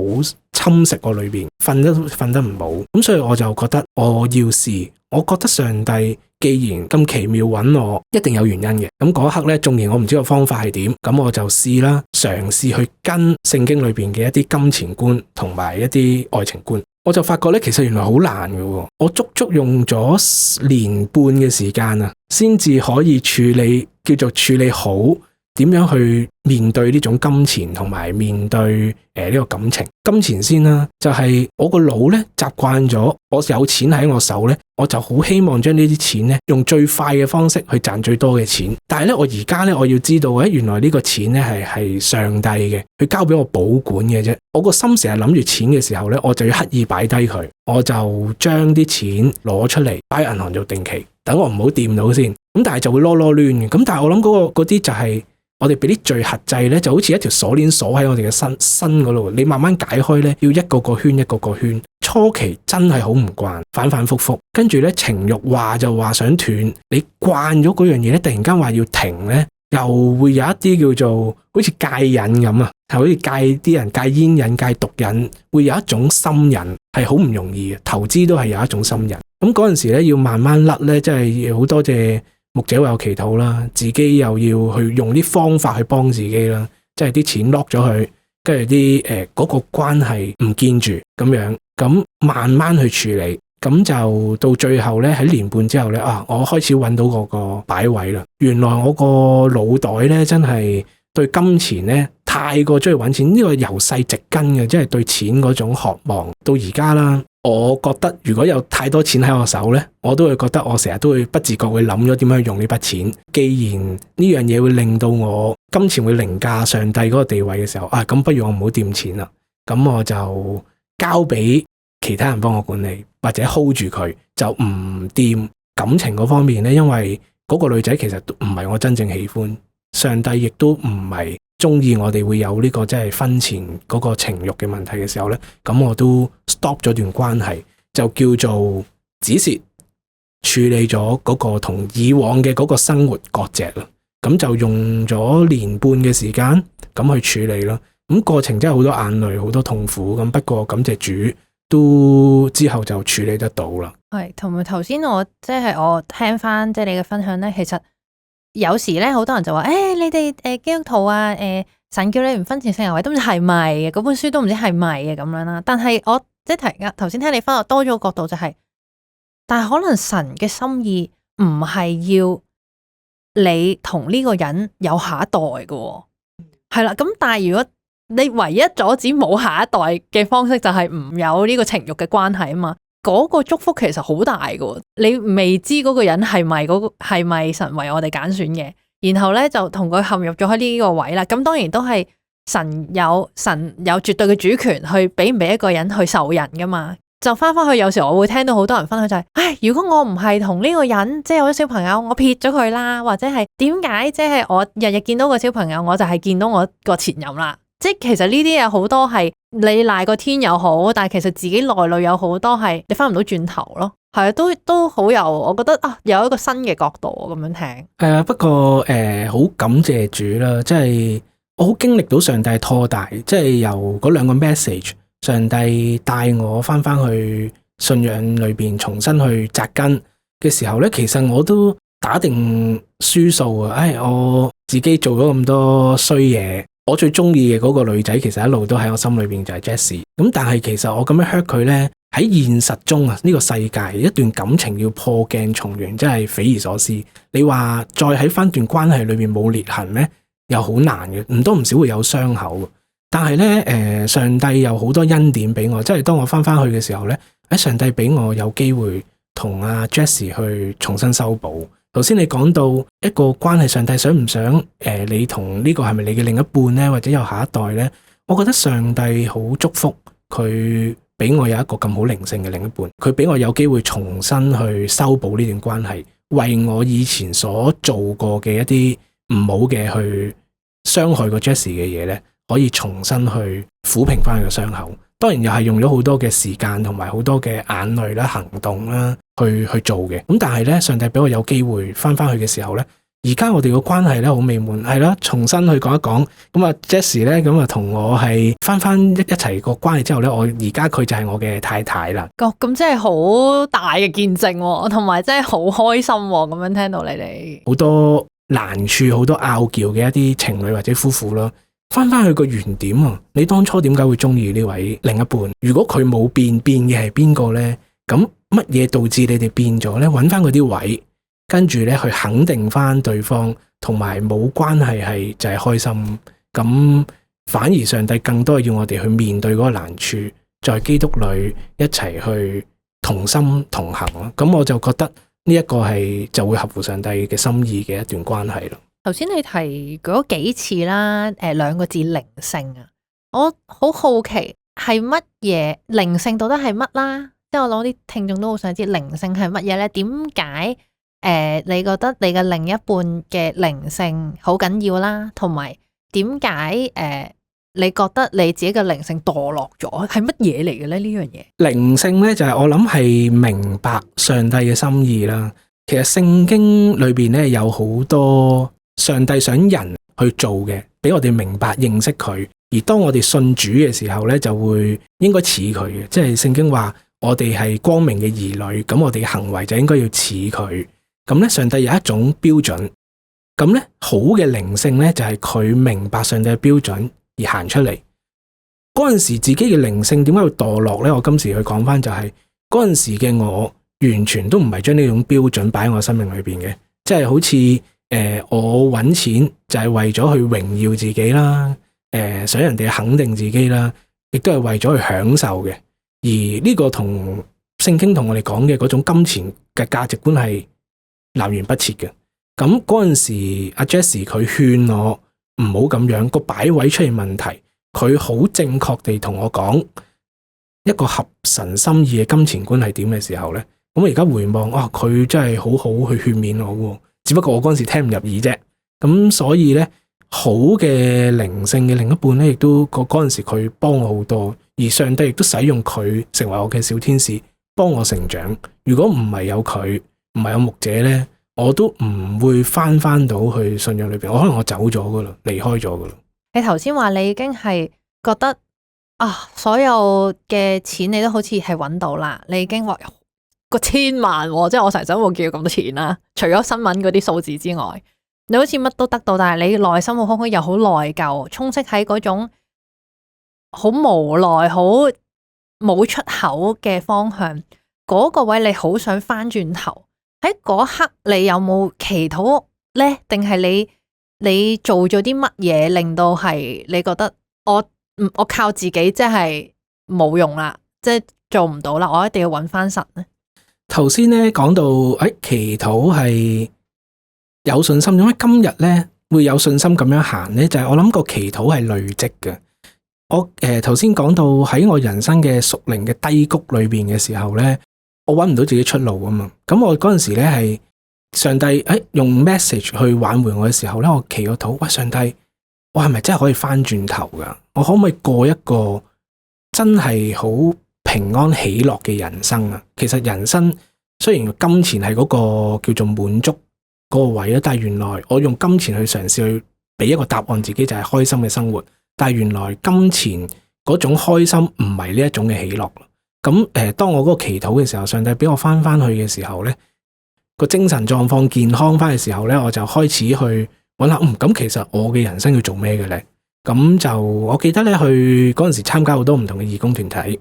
侵蝕我裏邊，瞓得唔好。咁所以我就覺得我要試。我覺得上帝既然咁奇妙揾我，一定有原因嘅。咁嗰一刻呢，縱然我唔知個方法係點，咁我就試啦，嘗試去跟聖經裏邊嘅一啲金錢觀同埋一啲愛情觀。我就發覺呢，其實原來好難嘅。我足足用咗年半嘅時間啊，先至可以叫做處理好點樣去面對呢種金錢同埋面對呢個感情。金錢先啦，就係我個腦呢習慣咗，我有錢喺我手呢，我就好希望將呢啲錢呢用最快嘅方式去賺最多嘅錢。但係呢，我而家呢，我要知道原來呢個錢呢係上帝嘅，佢交俾我保管嘅啫。我個心成日諗住錢嘅時候呢，我就要刻意擺低佢，我就將啲錢攞出嚟擺喺銀行做定期，等我唔好掂到先。咁但係就會囉囉攣嘅。咁但係我諗嗰啲就係我哋俾啲罪轄制咧，就好似一條鎖鏈鎖喺我哋嘅身嗰度。你慢慢解開咧，要一個個圈一個個圈。初期真係好唔慣，反反复复。跟住咧，情慾話就話想斷，你慣咗嗰樣嘢咧，突然間話要停咧，又會有一啲叫做好似戒癮咁啊，係好似戒啲人戒煙癮、戒毒癮，會有一種心癮，係好唔容易嘅。投資都係有一種心癮。咁嗰陣時咧，要慢慢甩咧，真係好多謝牧者為我祈禱啦，自己又要去用啲方法去幫自己啦，即係啲錢 lock 咗佢，跟住啲嗰個關係唔見住咁樣，咁慢慢去處理，咁就到最後咧，喺年半之後咧，我開始揾到嗰個擺位啦。原來我個腦袋咧真係對金錢咧太過中意揾錢，呢個由細植根嘅，即係對錢嗰種渴望。到而家啦，我覺得如果有太多錢喺我手咧，我都會覺得我成日都會不自覺會諗咗點樣去用呢筆錢。既然呢樣嘢會令到我金錢會凌駕上帝嗰個地位嘅時候，咁不如我唔好掂錢啦，咁我就交俾其他人幫我管理，或者 hold 住佢，就唔掂感情嗰方面咧。因為嗰個女仔其實唔係我真正喜歡，上帝亦都唔係中意我哋會有呢個即係婚前嗰個情慾嘅問題嘅時候咧，咁我都 stop 咗段關係，就叫做止蝕，處理咗嗰個同以往嘅嗰個生活割蓆啦。咁就用咗年半嘅時間咁去處理啦。咁過程真係好多眼淚，好多痛苦。咁不過感謝主，都之後就處理得到啦。係，同埋頭先我聽翻即係你嘅分享咧，其實有時咧好多人就話，你哋基督徒啊，神叫你唔婚前性行為都唔知係咪嘅，嗰本書都唔知係咪嘅咁樣啦。但係我即係頭先聽你分享多咗個角度就係，但係可能神嘅心意唔係要你同呢個人有下一代嘅，係啦。咁但係如果你唯一阻止冇下一代嘅方式就係唔有呢個情慾嘅關係啊嘛，嗰個祝福其實好大嘅。你未知嗰個人係咪神為我哋揀選嘅，然後咧就同佢陷入咗喺呢個位啦。咁當然都係神有絕對嘅主權去俾唔俾一個人去受人噶嘛。就翻去，有時我會聽到好多人分享就係，如果我唔係同呢個人即係有咗小朋友，我撇咗佢啦，或者係點解即係我日日見到個小朋友，我就係見到我個前任啦。即係其實呢啲嘢好多係你賴個天又好，但係其實自己內裏有好多係你翻唔到轉頭咯。係啊，都好有，我覺得有一個新嘅角度咁樣聽。不過好感謝主啦，即係我好經歷到上帝拖帶，即係由嗰兩個 message。上帝帶我翻去信仰裏邊重新去扎根嘅時候咧，其實我都打定輸數啊！我自己做咗咁多衰嘢，我最中意嘅嗰個女仔，其實一路都喺我心裏邊就係 Jessie。咁但係其實我咁樣 hurt 佢咧，喺現實中啊，呢個世界一段感情要破鏡重圓，真係匪夷所思。你話再喺翻段關係裏邊冇裂痕咧，又好難嘅，唔多唔少會有傷口。但係咧，上帝有好多恩典俾我，即係當我翻去嘅時候咧，上帝俾我有機會同阿 Jessie 去重新修補。頭先你講到一個關係，上帝想唔想你同呢個係咪你嘅另一半咧，或者有下一代咧？我覺得上帝好祝福佢俾我有一個咁好靈性嘅另一半，佢俾我有機會重新去修補呢段關係，為我以前所做過嘅一啲唔好嘅去傷害過 Jessie 嘅嘢咧，可以重新去撫平翻佢個傷口，當然又係用咗好多嘅時間同埋好多嘅眼淚啦、行動啦去做嘅。咁但係咧，上帝俾我有機會翻去嘅時候咧，而家我哋個關係咧好美滿，係啦，重新去講一講。咁啊 Jessie 咧，咁啊同我係翻一齊個關係之後咧，我而家佢就係我嘅太太啦。咁真係好大嘅見證，同埋真係好開心咁樣聽到你哋好多難處、好多拗撬嘅一啲情侶或者夫婦啦。翻去個原點啊！你當初點解會中意呢位另一半？如果佢冇變嘅係邊個呢？咁乜嘢導致你哋變咗呢？揾翻嗰啲位，跟住咧去肯定翻對方，同埋冇關係就係開心。咁反而上帝更多要我哋去面對嗰個難處，在基督裏一齊去同心同行咯。咁我就覺得呢一個係就會合乎上帝嘅心意嘅一段關係咯。頭先你提嗰幾次啦，兩個字靈性啊，我好好奇係乜嘢靈性到底係乜啦？即係我諗啲聽眾都好想知靈性係乜嘢咧？點解你覺得你嘅另一半嘅靈性好緊要啦？同埋點解你覺得你自己嘅靈性墮落咗係乜嘢嚟嘅咧？呢樣嘢靈性咧就係我諗係明白上帝嘅心意啦。其實聖經裏邊咧有好多上帝想人去做嘅，俾我哋明白認識佢。而當我哋信主嘅時候咧，就會應該似佢嘅，即係聖經話我哋係光明嘅兒女，咁我哋嘅行為就應該要似佢。咁咧，上帝有一種標準，咁咧好嘅靈性咧就係佢明白上帝嘅標準而行出嚟。嗰陣時自己嘅靈性點解會墮落咧？我今時去講翻就係嗰陣時嘅我完全都唔係將呢種標準擺喺我生命裏邊嘅，即係好似我揾錢就係為咗去榮耀自己啦，想人哋肯定自己啦，亦都係為咗去享受嘅。而呢個同聖經同我哋講嘅嗰種金錢嘅價值觀係南轅北轍嘅。咁嗰陣時阿 Jessie 佢勸我唔好咁樣，個擺位出現問題，佢好正確地同我講一個合神心意嘅金錢觀係點嘅時候咧，咁我而家回望佢真係好好去勸勉我喎。只不過我嗰陣時聽唔入耳啫，咁所以咧好嘅靈性嘅另一半咧，亦都嗰陣時佢幫我好多，而上帝亦都使用佢成為我嘅小天使，幫我成長。如果唔係有佢，唔係有牧者咧，我都唔會翻到去信仰裏邊，我可能我走咗噶啦，離開咗噶啦。你頭先話你已經係覺得所有嘅錢你都好似係揾到啦，你已經話個千萬，即係我成日都冇見到咁多錢啦。除咗新聞嗰啲數字之外，你好似乜都得到，但係你內心好空虛，又好內疚，充斥喺嗰種好無奈、好冇出口嘅方向。嗰個位你好想翻轉頭，喺嗰刻你有冇祈禱呢？定係你做咗啲乜嘢令到係你覺得我靠自己即係冇用啦，即係做唔到啦，我一定要揾翻神呢？頭先咧講到祈禱係有信心，點解今日咧會有信心咁樣行咧？就係我諗個祈禱係累積嘅。我頭先講到喺我人生嘅屬靈嘅低谷裏邊嘅時候咧，我揾唔到自己出路啊嘛。咁我嗰陣時咧係上帝用 message 去挽回我嘅時候咧，我祈個禱，喂，上帝，我係咪真係可以翻轉頭噶？我可唔可以過一個真係好平安喜樂嘅人生啊？其實人生雖然金錢係嗰個叫做滿足嗰個位啦，但係原來我用金錢去嘗試去俾一個答案自己，就係開心嘅生活。但係原來金錢嗰種開心唔係呢一種嘅喜樂。咁當我嗰個祈禱嘅時候，上帝俾我翻去嘅時候咧，個精神狀況健康翻嘅時候咧，我就開始去揾下，咁其實我嘅人生要做咩嘅咧？咁就我記得咧，去嗰陣時參加好多唔同嘅義工團體，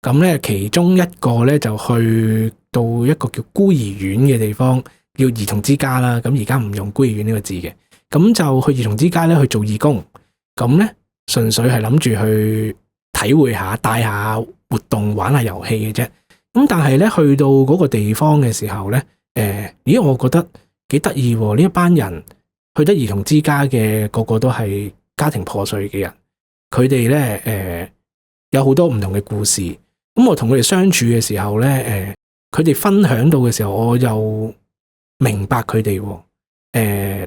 咁咧其中一個咧就去到一個叫孤兒院嘅地方，叫兒童之家啦。咁而家唔用孤兒院呢個字嘅，咁就去兒童之家咧去做義工。咁咧純粹係諗住去體會下、帶下活動、玩下遊戲嘅啫。咁但係咧去到嗰個地方嘅時候咧，我覺得幾得意喎！呢一班人去得兒童之家嘅個個都係家庭破碎嘅人，佢哋咧有好多唔同嘅故事。咁我同佢哋相處嘅時候咧，佢哋分享到嘅時候，我又明白佢哋，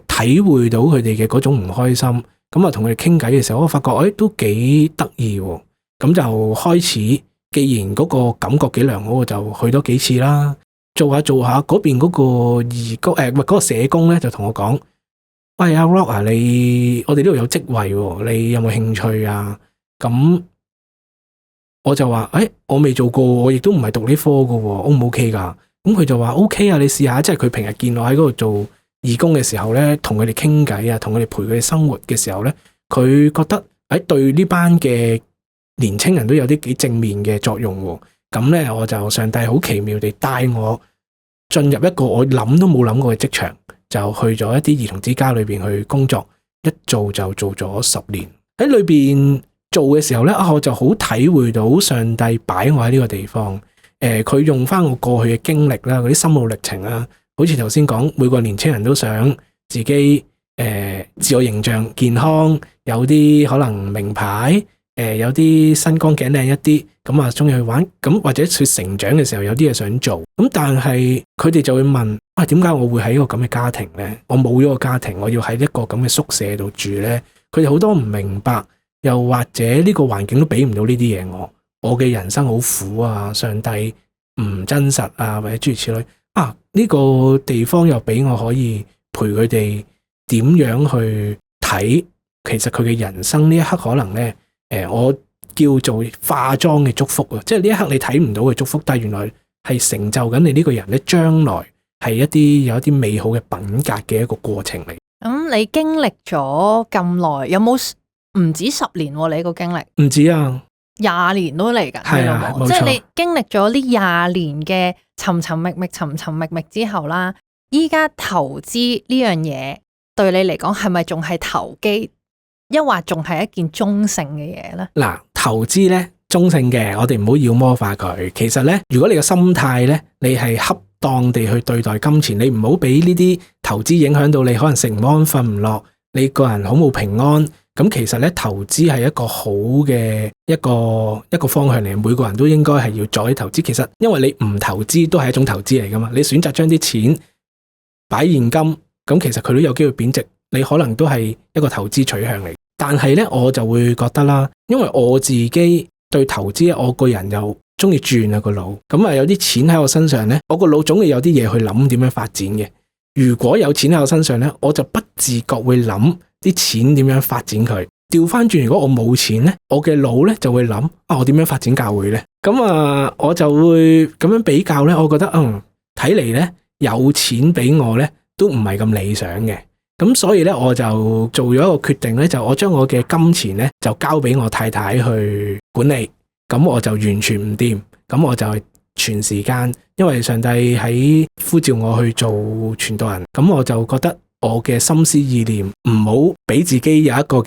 體會到佢哋嘅嗰種唔開心。咁啊，同佢哋傾偈嘅時候，我發覺都幾得意喎。咁就開始，既然嗰個感覺幾良好，我就去多幾次啦。做下嗰邊嗰個義工嗰個社工咧就同我講：喂，阿 Rock 啊，我哋呢度有職位喎，你有冇興趣啊？咁我就話：我未做過，我亦都唔係讀呢科嘅喎，O 唔 OK 㗎？咁佢就話 OK 啊，你試下。即係佢平日見我喺嗰度做義工嘅時候咧，同佢哋傾偈啊，同佢哋陪佢哋生活嘅時候咧，佢覺得對呢班嘅年青人都有啲幾正面嘅作用喎。咁咧我就上帝好奇妙地帶我進入一個我諗都冇諗過嘅職場，就去咗一啲兒童之家裏邊去工作，一做就做咗10年。喺裏邊做嘅時候咧，我就好體會到上帝擺我喺呢個地方。佢用翻我過去嘅經歷啦，嗰啲心路歷程啦，好似頭先講，每個年青人都想自己自我形象健康，有啲可能名牌。有啲身光頸靚一啲，咁啊中意去玩，咁或者佢成長嘅時候有啲嘢想做，咁但係佢哋就會問：點解我會喺一個咁嘅家庭呢？我冇咗個家庭，我要喺一個咁嘅宿舍度住呢？佢哋好多唔明白，又或者呢個環境都俾唔到呢啲嘢我嘅人生好苦啊，上帝唔真實啊，或者諸如此類啊，呢個地方又俾我可以陪佢哋點樣去睇，其實佢嘅人生呢一刻可能呢。我叫做化妝嘅祝福啊，即係呢一刻你睇唔到嘅祝福，但係原來係成就緊你呢個人咧，將來係有一啲美好嘅品格嘅一個過程嚟。咁你經歷咗咁耐，有冇唔止10年？你個經歷唔止啊，20年都嚟緊，係啊，冇錯。即係你經歷咗呢20年嘅尋尋覓覓之後啦，依家投資呢樣嘢對你嚟講係咪仲係投機？抑或仲係一件中性嘅嘢咧？嗱，投資咧中性嘅，我哋唔好妖魔化佢。其實咧，如果你個心態咧，你係恰當地去對待金錢，你唔好俾呢啲投資影響到你，可能食唔安、瞓唔落，你個人好冇平安。咁其實咧，投資係一個好嘅一個方向嚟，每個人都應該係要做啲投資。其實因為你唔投資都係一種投資嚟噶嘛，你選擇將啲錢擺現金，咁其實佢都有機會貶值。你可能都係一個投資取向嚟，但係咧我就會覺得啦，因為我自己對投資，我個人又中意轉啊個腦，咁啊有啲錢喺我身上咧，我個腦總係有啲嘢去諗點樣發展嘅。如果有錢喺我身上咧，我就不自覺會諗啲錢點樣發展佢。調翻轉，如果我冇錢咧，我嘅腦咧就會諗我點樣發展教會咧。咁我就會咁樣比較咧，我覺得睇嚟咧有錢俾我咧都唔係咁理想嘅。咁所以咧，我就做咗一個決定咧，就我將我嘅金錢咧就交俾我太太去管理，咁我就完全唔掂，咁我就全時間，因為上帝喺呼召我去做傳道人，咁我就覺得我嘅心思意念唔好俾自己有一個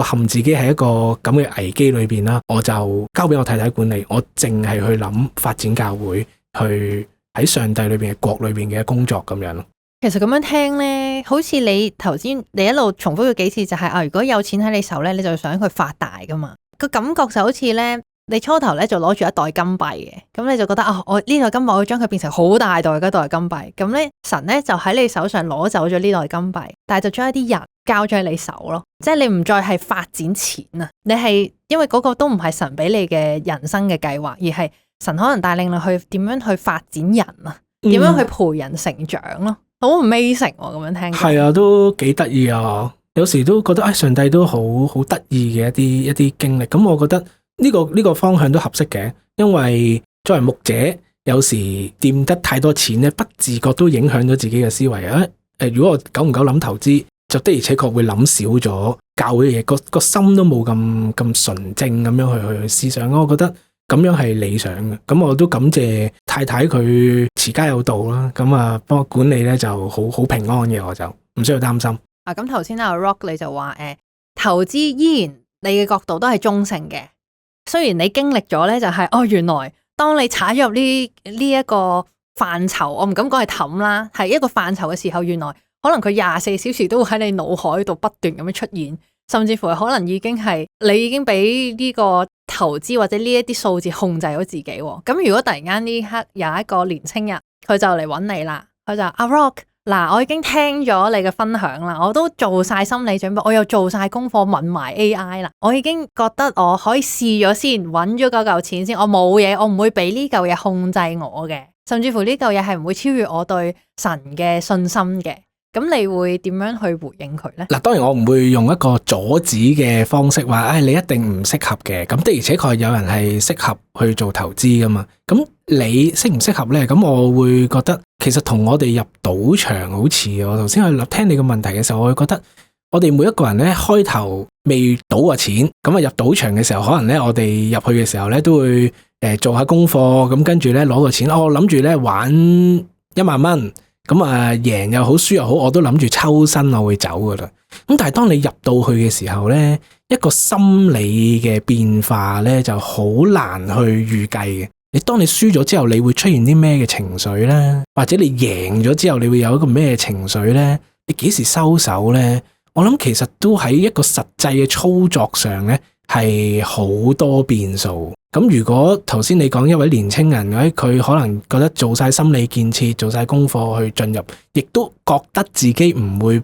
陷自己喺一個咁嘅危機裏邊啦，我就交俾我太太管理，我淨係去諗發展教會，去喺上帝裏邊嘅國裏邊嘅工作咁樣咯。其實咁樣聽咧，好似你頭先你一路重複咗幾次，就係如果有錢喺你手咧，你就想佢發大噶嘛。個感覺就好似咧，你初頭咧就攞住一袋金幣嘅，咁你就覺得我呢袋金幣我要將佢變成好大袋嗰袋金幣，咁咧神咧就喺你手上攞走咗呢袋金幣，但係就將一啲人交咗喺你手咯，即係你唔再係發展錢啊，你係因為嗰個都唔係神俾你嘅人生嘅計劃，而係神可能帶領你去點樣去發展人啊，點樣去培人成長咯。好 amazing 咁樣聽，係啊，都幾得意啊！有時都覺得上帝都好得意嘅一啲經歷。咁我覺得呢個方向都合適嘅，因為作為牧者，有時掂得太多錢咧，不自覺都影響咗自己嘅思維啊。如果我久唔久諗投資，就的而且確會諗少咗教會嘅嘢，個心都冇咁純正咁樣去思想。我覺得咁樣係理想嘅，咁我都感謝太太佢持家有道啦，咁幫我管理咧就好平安嘅，我就唔需要擔心。咁頭先阿 Rock 你就話投資依然你嘅角度都係中性嘅，雖然你經歷咗咧就係原來當你踩入呢一個範疇，我唔敢講係氹啦，係一個範疇嘅時候，原來可能佢24小時都會喺你腦海度不斷咁樣出現，甚至乎可能已經俾呢個投資或者呢一啲數字控制咗自己。咁如果突然間呢刻有一個年青人，佢就嚟揾你啦，佢就阿 Rock，嗱，我已經聽咗你嘅分享啦，我都做晒心理準備，我又做晒功課問埋 AI 啦，我已經覺得我可以試咗先，揾咗嗰嚿錢先，我冇嘢，我唔會俾呢嚿嘢控制我嘅，甚至乎呢嚿嘢係唔會超越我對神嘅信心嘅。咁你會點樣去回應佢呢？嗱，當然我唔會用一個阻止嘅方式話，你一定唔適合嘅。咁的而且確有人係適合去做投資噶嘛。咁你適唔適合呢？咁我會覺得其實同我哋入賭場好似。我頭先去聽你個問題嘅時候，我會覺得我哋每一個人呢，開頭未賭過錢，咁啊入賭場嘅時候，可能呢，我哋入去嘅時候呢，都會做下功課，咁跟住呢，攞個錢，我諗住呢，玩1萬蚊。咁啊，贏又好，輸又好，我都諗住抽身我會走噶啦。咁但係當你入到去嘅時候呢，一個心理嘅變化呢就好難去預計嘅。你當你輸咗之後，你會出現啲咩嘅情緒呢？或者你贏咗之後，你會有一個咩情緒呢？你幾時收手呢？我諗其實都喺一個實際嘅操作上呢，係好多變數。咁如果頭先你講一位年青人，佢可能覺得做晒心理建設，做晒功課去進入，亦都覺得自己唔會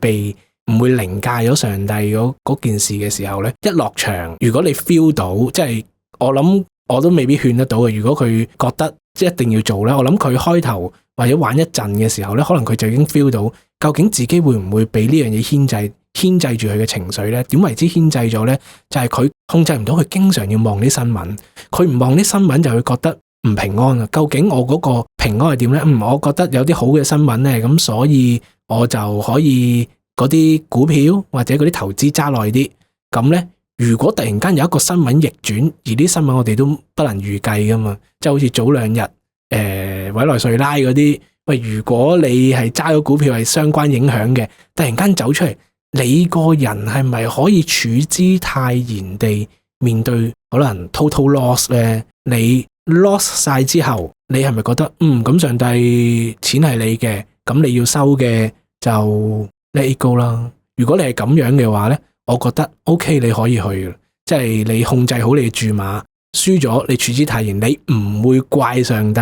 凌駕咗上帝嗰件事嘅時候呢，一落場，如果你 feel 到，即係我諗我都未必勸得到嘅。如果佢覺得即係一定要做呢，我諗佢開頭或者玩一陣嘅時候呢，可能佢就已經 feel 到，究竟自己會唔會俾呢樣嘢牽制住佢嘅情緒呢？點為之牽制咗呢？就係佢控制唔到，佢經常要望啲新聞，佢唔望啲新聞就會覺得唔平安啊！究竟我嗰個平安係點呢？我覺得有啲好嘅新聞呢，咁所以我就可以嗰啲股票或者嗰啲投資揸耐啲。咁呢，如果突然間有一個新聞逆轉，而啲新聞我哋都不能預計噶嘛，即係好似早2日委內瑞拉嗰啲，喂，如果你係揸咗股票係相關影響嘅，突然間走出嚟。你個人係咪可以處之泰然地面對可能 total loss 呢？你 loss 晒之後，你係咪覺得咁上帝錢係你嘅，咁你要收嘅就 let it go 啦？如果你係咁樣嘅話呢，我覺得 OK， 你可以去，即係你控制好你嘅注碼，輸咗你處之泰然，你唔會怪上帝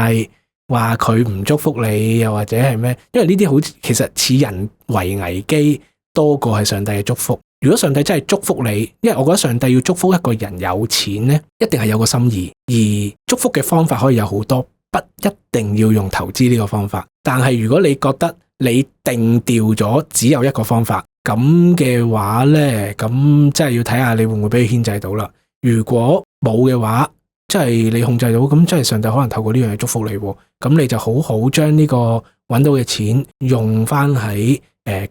話佢唔祝福你，又或者係咩？因為呢啲好其實似人為危機多過係上帝嘅祝福。如果上帝真係祝福你，因為我覺得上帝要祝福一個人有錢呢，一定係有個心意。而祝福嘅方法可以有好多，不一定要用投資呢個方法。但係如果你覺得你定調咗只有一個方法咁嘅話呢，咁真係要睇下你會唔會俾佢牽制到啦。如果冇嘅話，即係你控制到，咁即係上帝可能透過呢樣嘢祝福你，咁你就好好將呢個揾到嘅錢用翻喺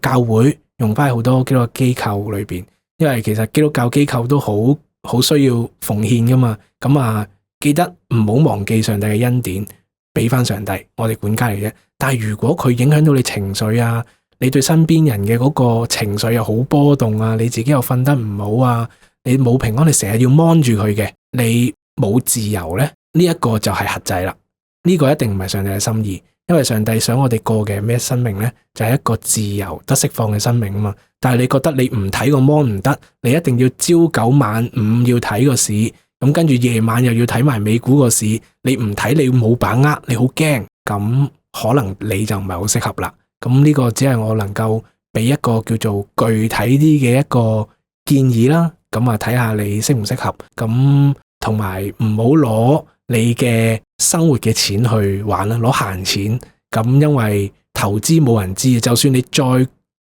教會。用翻好多基督教機構裏邊，因為其實基督教機構都好需要奉獻噶嘛。咁啊，記得唔好忘記上帝嘅恩典，俾翻上帝，我哋管家嚟嘅。但係如果佢影響到你情緒啊，你對身邊人嘅嗰個情緒又好波動啊，你自己又瞓得唔好啊，你冇平安，你成日要 mon 住佢嘅，你冇自由呢。呢一個就係轄制啦。呢個一定唔係上帝嘅心意。因為上帝想我哋過嘅咩生命呢？就係一個自由得釋放嘅生命啊嘛。但係你覺得你唔睇個 mon 唔得，你一定要朝9晚5要睇個市，咁跟住夜晚又要睇埋美股個市，你唔睇你冇把握，你好驚，咁可能你就唔係好適合啦。咁呢個只係我能夠俾一個叫做具體啲嘅一個建議啦。咁啊睇下你適唔適合，咁同埋唔好攞你嘅生活嘅錢去玩啦，攞閒錢，咁因為投資冇人知，就算你再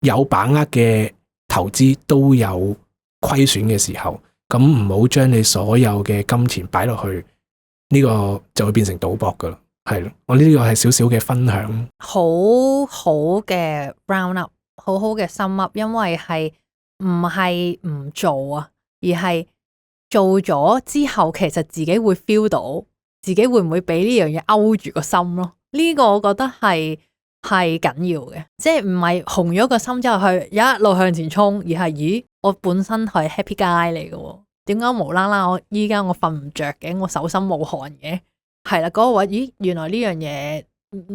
有把握嘅投資都有虧損嘅時候，咁唔好將你所有嘅金錢擺落去，呢個就會變成賭博噶啦。係咯，我呢個係少少嘅分享，好好嘅 round up， 好好嘅 sum up，因為係唔係唔做啊，而係做咗之後，其實自己會 feel 到，自己會唔會俾呢樣嘢勾住個心咯？呢個我覺得係緊要嘅，即係唔係紅咗個心之後去一路向前衝，而係咦，我本身係 happy guy 嚟嘅，點解無啦啦我依家我瞓唔着嘅，我手心冇汗嘅，係啦，嗰個位咦，原來呢樣嘢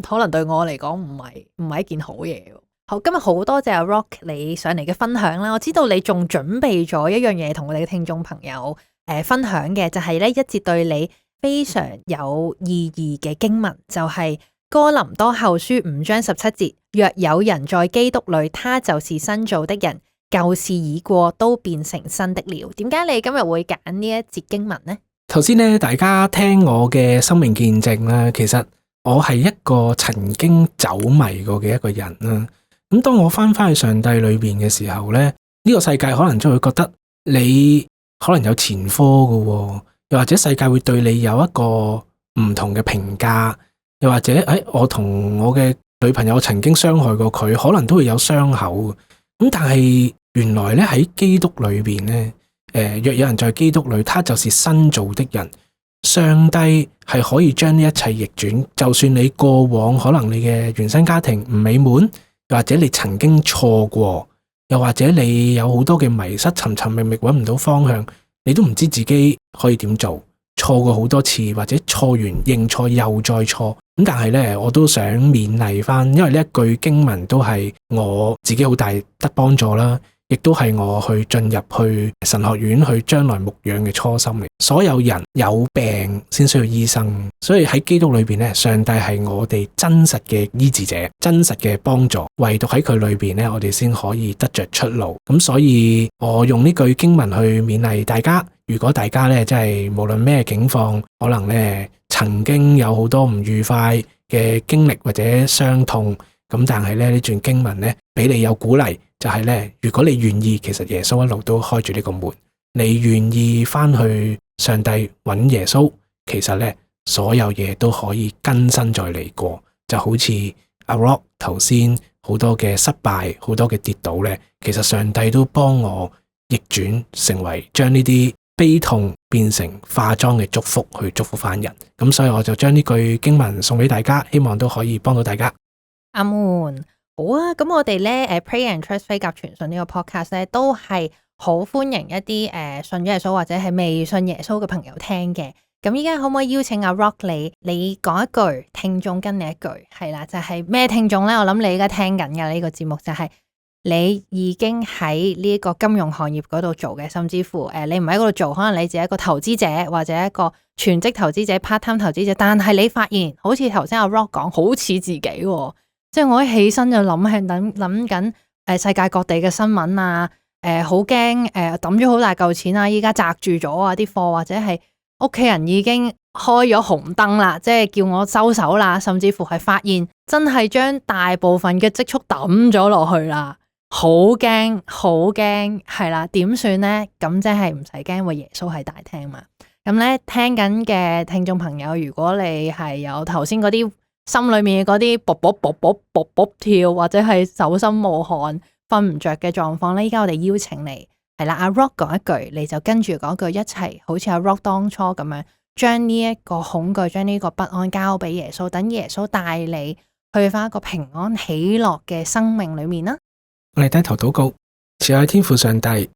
可能對我嚟講唔係一件好嘢。好，今日好多謝 Rock 你上嚟嘅分享啦，我知道你仲準備咗一樣嘢同我哋嘅聽眾朋友分享嘅，就係咧一節對你非常有意義嘅經文，就係哥林多後書5章17節，若有人在基督裏，他就是新造的人，舊事已過，都變成新的了。點解你今日會揀呢一節經文呢？頭先咧，大家聽我嘅生命見證啦，其實我係一個曾經走迷過嘅一個人啦。咁當我翻去上帝裏邊嘅時候咧，呢個世界可能就會覺得你可能有前科㗎，又或者世界會對你有一個唔同嘅評價，又或者我同我嘅女朋友曾經傷害過佢，可能都會有傷口。咁但係原來咧喺基督裏邊咧，若有人在基督裏，他就是新造的人。上帝係可以將呢一切逆轉，就算你過往可能你嘅原生家庭唔美滿，又或者你曾經錯過，又或者你有好多嘅迷失，尋尋覓覓揾唔到方向，你都唔知自己可以點做，錯過好多次，或者錯完認錯又再錯。咁但係咧，我都想勉勵翻，因為呢一句經文都係我自己好大得幫助啦。亦都係我去進入去神學院去將來牧養嘅初心嚟。所有人有病先需要醫生，所以喺基督裏邊咧，上帝係我哋真實嘅醫治者，真實嘅幫助。唯獨喺佢裏邊咧，我哋先可以得着出路。咁所以我用呢句經文去勉勵大家。如果大家咧真係無論咩境況，可能咧曾經有好多唔愉快嘅經歷或者傷痛，咁但係咧呢段經文咧俾你有鼓勵。就係咧，如果你願意，其實耶穌一路都開住呢個門。你願意翻去上帝揾耶穌，其實咧所有嘢都可以更新再嚟過。就好似阿 Rock 頭先好多嘅失敗，好多嘅跌倒咧，其實上帝都幫我逆轉，成為將呢啲悲痛變成化妝嘅祝福，去祝福翻人。咁所以我就將呢句經文送俾大家，希望都可以幫到大家。阿門。好啊，咁我哋咧Pray and Trust 飛鴿傳信呢個 podcast 咧，都係好歡迎一啲信咗耶穌或者係未信耶穌嘅朋友聽嘅。咁依家可唔可以邀請阿 Rock 你講一句，聽眾跟你一句，係啦，就係咩聽眾咧？我諗你依家聽緊嘅呢個節目就係你已經喺呢個金融行業嗰度做嘅，甚至乎你唔喺嗰度做，可能你自己一個投資者或者一個全職投資者、part time 投資者，但係你發現好似頭先阿 Rock 講，好似自己喎。即係我一起身就諗緊世界各地嘅新聞啊，好驚抌咗好大嚿錢啊，依家砸住咗啊啲貨，或者係屋企人已經開咗紅燈啦，即係叫我收手啦，甚至乎係發現真係將大部分嘅積蓄抌咗落去啦，好驚，係啦，點算呢？咁即係唔使驚，因為耶穌係大廳嘛。咁咧聽緊嘅聽眾朋友，如果你係有頭先嗰啲心裏面嗰啲卜跳，或者係手心冒汗、瞓唔着嘅狀況咧，依家我哋邀請你係啦，阿 Rock 講一句，你就跟住嗰句一齊，好似阿 Rock 當初咁樣，將呢一個恐懼、將呢個不安交俾耶穌，等耶穌帶你去翻一個平安喜樂嘅生命裏面啦。我哋低頭禱告，慈愛天父上帝，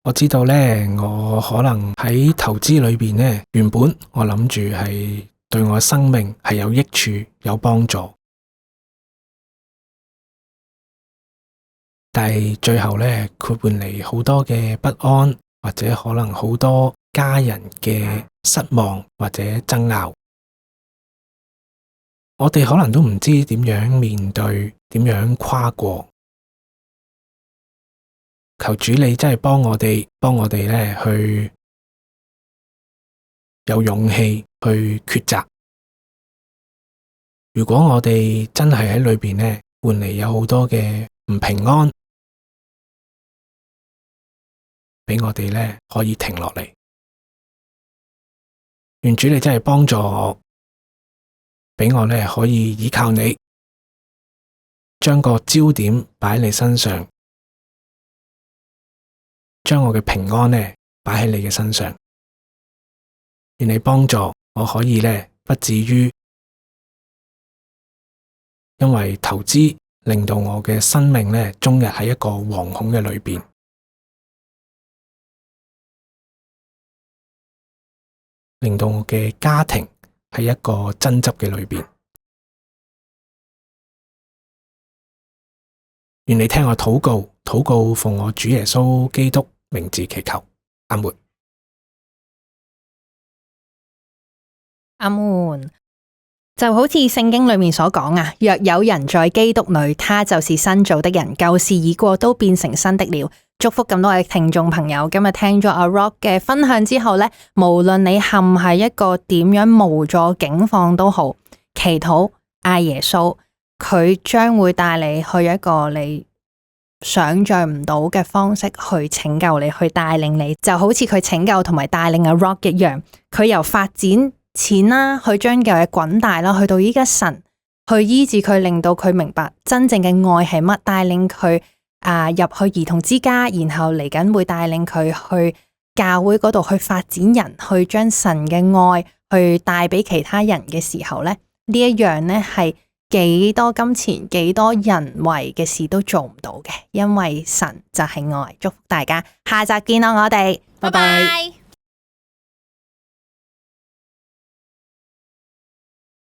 我知道咧，我可能喺投資裏邊咧，原本我諗住係對我嘅生命係有益處、有幫助，但係最後咧，佢換嚟好多嘅不安，或者可能好多家人嘅失望或者爭拗，我哋可能都唔知點樣面對，點樣跨過。求主你真係幫我哋咧去有勇氣去抉擇。如果我哋真係喺裏邊咧換嚟有好多嘅唔平安，俾我哋咧可以停落嚟。願主你真係幫助我，俾我咧可以依靠你，將個焦點擺喺你身上，將我嘅平安咧擺喺你嘅身上。願你幫助我可以咧不至於因為投資令到我嘅生命咧終日喺一個惶恐嘅裏邊，令到我嘅家庭喺一個爭執嘅裏邊。願你聽我禱告奉我主耶穌基督名字祈求，阿門。阿門。就好似聖經裏面所講啊，若有人在基督裏，他就是新造的人，舊事已過，都變成新的了。祝福咁多位聽眾朋友，今日聽咗阿 Rock 嘅分享之後呢，無論你陷喺一個點樣無助境況都好，祈禱嗌耶穌，佢將會帶你去一個你想象唔到嘅方式去拯救你，去帶領你，就好似佢拯救同埋帶領阿 Rock 一樣，佢由發展錢啦，去將舊嘢滾大啦，去到依家神去醫治佢，令到佢明白真正嘅愛係乜，帶領佢入去兒童之家，然後嚟緊會帶領佢去教會嗰度去發展人，去將神嘅愛去帶俾其他人嘅時候咧，呢一樣咧係幾多金錢、幾多人為嘅事都做唔到嘅，因為神就係愛。祝福大家，下集見啦，我哋，拜拜。